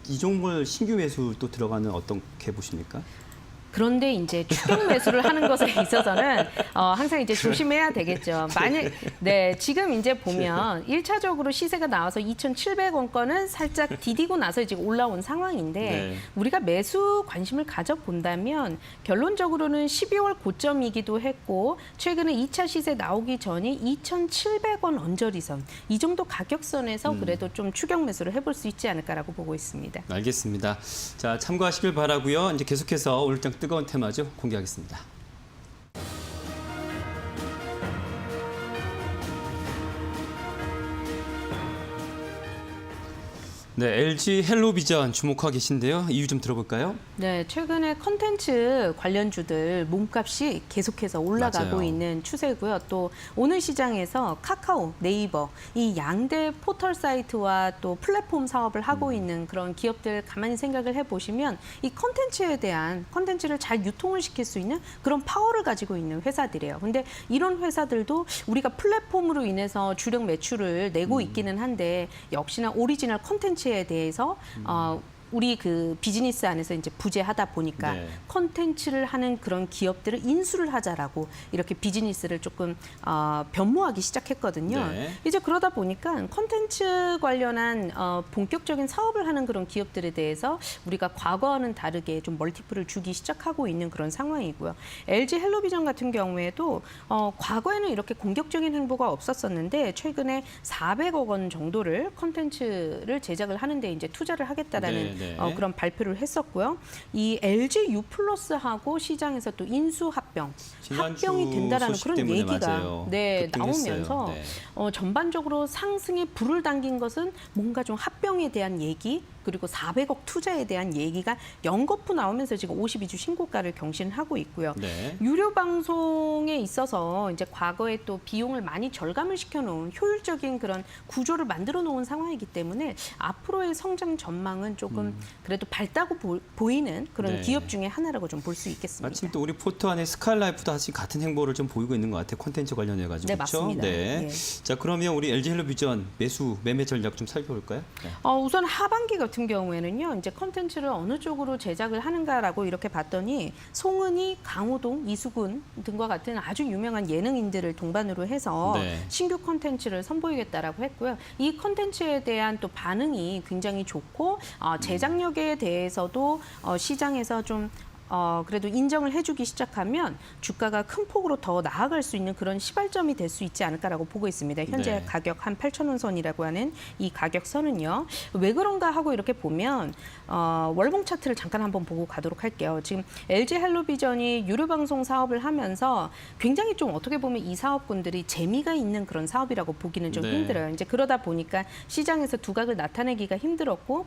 이 종목을 신규 매수 또 들어가는 어떻게 보십니까? 그런데 이제 추격 매수를 하는 것에 있어서는 항상 이제 조심해야 되겠죠. 만약 지금 이제 보면 1차적으로 시세가 나와서 2,700원권은 살짝 디디고 나서 이제 올라온 상황인데 네. 우리가 매수 관심을 가져본다면 결론적으로는 12월 고점이기도 했고 최근에 2차 시세 나오기 전이 2,700원 언저리선 이 정도 가격선에서 그래도 좀 추격 매수를 해볼 수 있지 않을까라고 보고 있습니다. 알겠습니다. 자, 참고하시길 바라고요. 이제 계속해서 오늘장 뜨거운 테마죠. 공개하겠습니다. 네, LG 헬로비전 주목하고 계신데요. 이유 좀 들어볼까요? 네, 최근에 컨텐츠 관련주들 몸값이 계속해서 올라가고 맞아요. 있는 추세고요. 또 오늘 시장에서 카카오, 네이버 이 양대 포털 사이트와 또 플랫폼 사업을 하고 있는 그런 기업들 가만히 생각을 해보시면 이 컨텐츠에 대한 컨텐츠를 잘 유통을 시킬 수 있는 그런 파워를 가지고 있는 회사들이에요. 근데 이런 회사들도 우리가 플랫폼으로 인해서 주력 매출을 내고 있기는 한데 역시나 오리지널 컨텐츠에 대해서 우리 그 비즈니스 안에서 이제 부재하다 보니까 네. 콘텐츠를 하는 그런 기업들을 인수를 하자라고 이렇게 비즈니스를 조금 변모하기 시작했거든요. 네. 이제 그러다 보니까 콘텐츠 관련한 본격적인 사업을 하는 그런 기업들에 대해서 우리가 과거와는 다르게 좀 멀티플을 주기 시작하고 있는 그런 상황이고요. LG 헬로비전 같은 경우에도 과거에는 이렇게 공격적인 행보가 없었었는데 최근에 400억 원 정도를 콘텐츠를 제작을 하는데 이제 투자를 하겠다라는 네. 그런 발표를 했었고요. 이 LG U 플러스하고 시장에서 또 인수 합병이 된다라는 소식 그런 때문에 얘기가 맞아요. 네, 급등했어요. 나오면서 네. 전반적으로 상승에 불을 당긴 것은 뭔가 좀 합병에 대한 얘기 그리고 400억 투자에 대한 얘기가 연거푸 나오면서 지금 52주 신고가를 경신하고 있고요. 네. 유료 방송에 있어서 이제 과거에 또 비용을 많이 절감을 시켜놓은 효율적인 그런 구조를 만들어 놓은 상황이기 때문에 앞으로의 성장 전망은 조금 그래도 밝다고 보이는 그런 네. 기업 중에 하나라고 좀 볼 수 있겠습니다. 마침 또 우리 포트 안에 스카이라이프도 사실 같은 행보를 좀 보이고 있는 것 같아요. 콘텐츠 관련해 가지고. 네, 그렇죠? 맞습니다. 네. 예. 자, 그러면 우리 LG 헬로비전 매매 전략 좀 살펴볼까요? 네. 우선 하반기 같은 경우에는요, 이제 콘텐츠를 어느 쪽으로 제작을 하는가라고 이렇게 봤더니 송은이, 강호동, 이수근 등과 같은 아주 유명한 예능인들을 동반으로 해서 네. 신규 콘텐츠를 선보이겠다라고 했고요. 이 콘텐츠에 대한 또 반응이 굉장히 좋고 제작력에 대해서도 시장에서 좀 그래도 인정을 해주기 시작하면 주가가 큰 폭으로 더 나아갈 수 있는 그런 시발점이 될 수 있지 않을까라고 보고 있습니다. 현재 네. 가격 한 8,000원 선이라고 하는 이 가격선은요. 왜 그런가 하고 이렇게 보면 월봉 차트를 잠깐 한번 보고 가도록 할게요. 지금 LG 헬로비전이 유료 방송 사업을 하면서 굉장히 좀 어떻게 보면 이 사업군들이 재미가 있는 그런 사업이라고 보기는 좀 네. 힘들어요. 이제 그러다 보니까 시장에서 두각을 나타내기가 힘들었고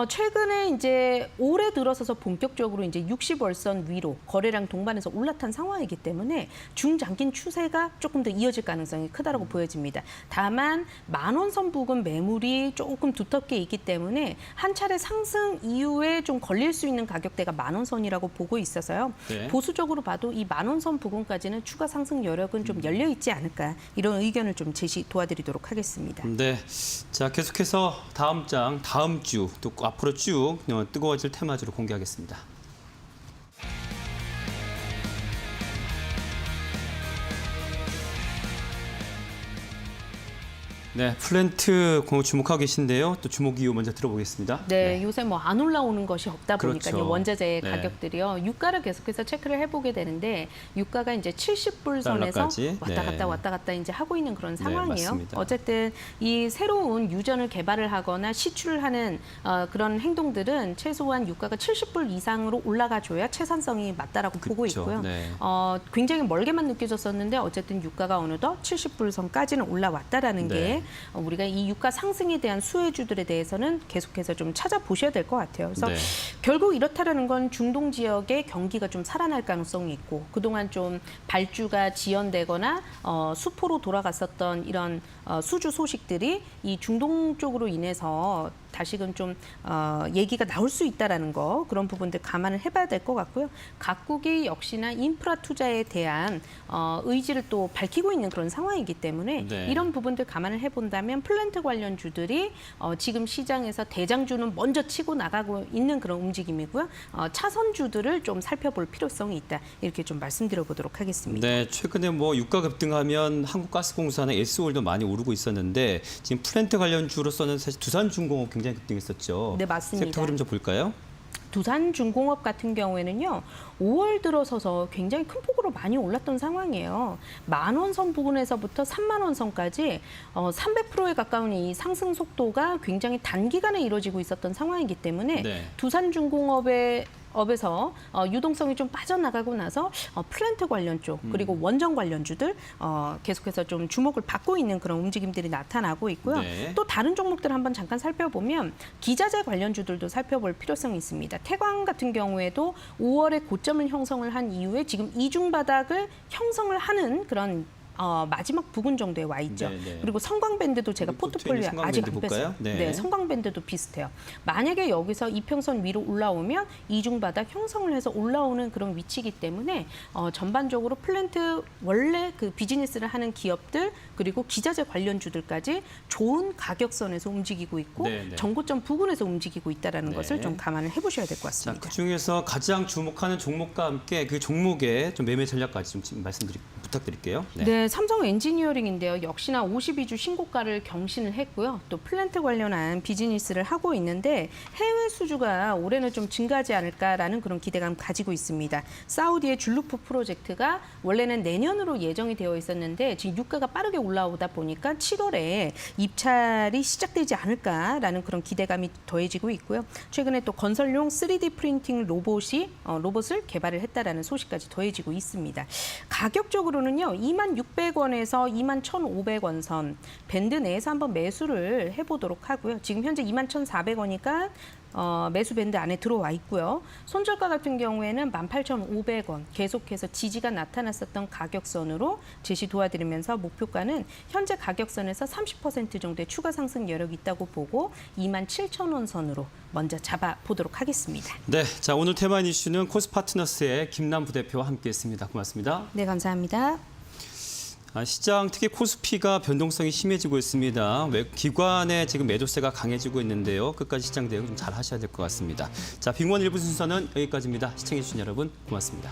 최근에 이제 올해 들어서서 본격적으로 이제 60월선 위로 거래량 동반해서 올라탄 상황이기 때문에 중장긴 추세가 조금 더 이어질 가능성이 크다라고 보여집니다. 다만 10,000원 선 부근 매물이 조금 두텁게 있기 때문에 한 차례 상승 이후에 좀 걸릴 수 있는 가격대가 10,000원 선이라고 보고 있어서요. 네. 보수적으로 봐도 이 10,000원 선 부근까지는 추가 상승 여력은 좀 열려 있지 않을까 이런 의견을 좀 제시 도와드리도록 하겠습니다. 네. 자, 계속해서 다음 주 또 앞으로 쭉 뜨거워질 테마주로 공개하겠습니다. 네, 플랜트 주목하고 계신데요. 또 주목 이유 먼저 들어보겠습니다. 네, 요새 뭐 안 올라오는 것이 없다 보니까요. 그렇죠. 원자재 네. 가격들이요. 유가를 계속해서 체크를 해보게 되는데 유가가 이제 70불 선에서 달러까지. 왔다 갔다 이제 하고 있는 그런 네, 상황이에요. 맞습니다. 어쨌든 이 새로운 유전을 개발을 하거나 시출을 하는 그런 행동들은 최소한 유가가 70불 이상으로 올라가줘야 채산성이 맞다라고 보고 그렇죠. 있고요. 네. 굉장히 멀게만 느껴졌었는데 어쨌든 유가가 어느덧 70불 선까지는 올라왔다라는 네. 게 우리가 이 유가 상승에 대한 수혜주들에 대해서는 계속해서 좀 찾아보셔야 될 것 같아요. 그래서 네. 결국 이렇다라는 건 중동 지역의 경기가 좀 살아날 가능성이 있고 그동안 좀 발주가 지연되거나 수포로 돌아갔었던 이런 수주 소식들이 이 중동 쪽으로 인해서 다시금 좀 얘기가 나올 수 있다라는 거 그런 부분들 감안을 해봐야 될 것 같고요. 각국이 역시나 인프라 투자에 대한 의지를 또 밝히고 있는 그런 상황이기 때문에 네. 이런 부분들 감안을 해본다면 플랜트 관련주들이 지금 시장에서 대장주는 먼저 치고 나가고 있는 그런 움직임이고요. 차선주들을 좀 살펴볼 필요성이 있다. 이렇게 좀 말씀드려보도록 하겠습니다. 네, 최근에 뭐 유가 급등하면 한국가스공사나 S올도 많이 오르고 있었는데 지금 플랜트 관련주로서는 사실 두산중공업 굉장히 급등했었죠. 네, 맞습니다. 섹터 흐름 좀 볼까요? 두산중공업 같은 경우에는요, 5월 들어서서 굉장히 큰 폭으로 많이 올랐던 상황이에요. 10,000원 선 부근에서부터 30,000원 선까지 300%에 가까운 이 상승 속도가 굉장히 단기간에 이루어지고 있었던 상황이기 때문에 네. 두산중공업에서 유동성이 좀 빠져나가고 나서 플랜트 관련 쪽 그리고 원전 관련주들 계속해서 좀 주목을 받고 있는 그런 움직임들이 나타나고 있고요. 네. 또 다른 종목들 한번 잠깐 살펴보면 기자재 관련주들도 살펴볼 필요성이 있습니다. 태광 같은 경우에도 5월에 고점을 형성을 한 이후에 지금 이중 바닥을 형성을 하는 그런 마지막 부근 정도에 와 있죠. 네. 그리고 성광밴드도 제가 여기 붙어 포트폴리오에 있는 아직 안 성광밴드 뺐어요. 볼까요? 네. 네, 성광밴드도 비슷해요. 만약에 여기서 이평선 위로 올라오면 이중바닥 형성을 해서 올라오는 그런 위치이기 때문에 전반적으로 플랜트 원래 그 비즈니스를 하는 기업들 그리고 기자재 관련주들까지 좋은 가격선에서 움직이고 있고 네. 전고점 부근에서 움직이고 있다는 네. 것을 좀 감안을 해보셔야 될 것 자, 같습니다. 그 중에서 가장 주목하는 종목과 함께 그 종목의 좀 매매 전략까지 좀 부탁드릴게요. 네, 삼성 엔지니어링인데요. 역시나 52주 신고가를 경신을 했고요. 또 플랜트 관련한 비즈니스를 하고 있는데 해외 수주가 올해는 좀 증가하지 않을까라는 그런 기대감 가지고 있습니다. 사우디의 줄루프 프로젝트가 원래는 내년으로 예정이 되어 있었는데 지금 유가가 빠르게 올라오다 보니까 7월에 입찰이 시작되지 않을까라는 그런 기대감이 더해지고 있고요. 최근에 또 건설용 3D 프린팅 로봇을 개발을 했다라는 소식까지 더해지고 있습니다. 가격적으로는요. 26,600원에서 21,500원 선 밴드 내에서 한번 매수를 해보도록 하고요. 지금 현재 21,400원이니까 매수 밴드 안에 들어와 있고요. 손절가 같은 경우에는 18,500원 계속해서 지지가 나타났었던 가격선으로 제시 도와드리면서 목표가는 현재 가격선에서 30% 정도의 추가 상승 여력이 있다고 보고 27,000원 선으로 먼저 잡아보도록 하겠습니다. 네, 자 오늘 테마 이슈는 코스파트너스의 김남 부대표와 함께했습니다. 고맙습니다. 네, 감사합니다. 시장 특히 코스피가 변동성이 심해지고 있습니다. 기관의 지금 매도세가 강해지고 있는데요. 끝까지 시장 대응 좀 잘 하셔야 될 것 같습니다. 자, 빅원 1부 순서는 여기까지입니다. 시청해주신 여러분 고맙습니다.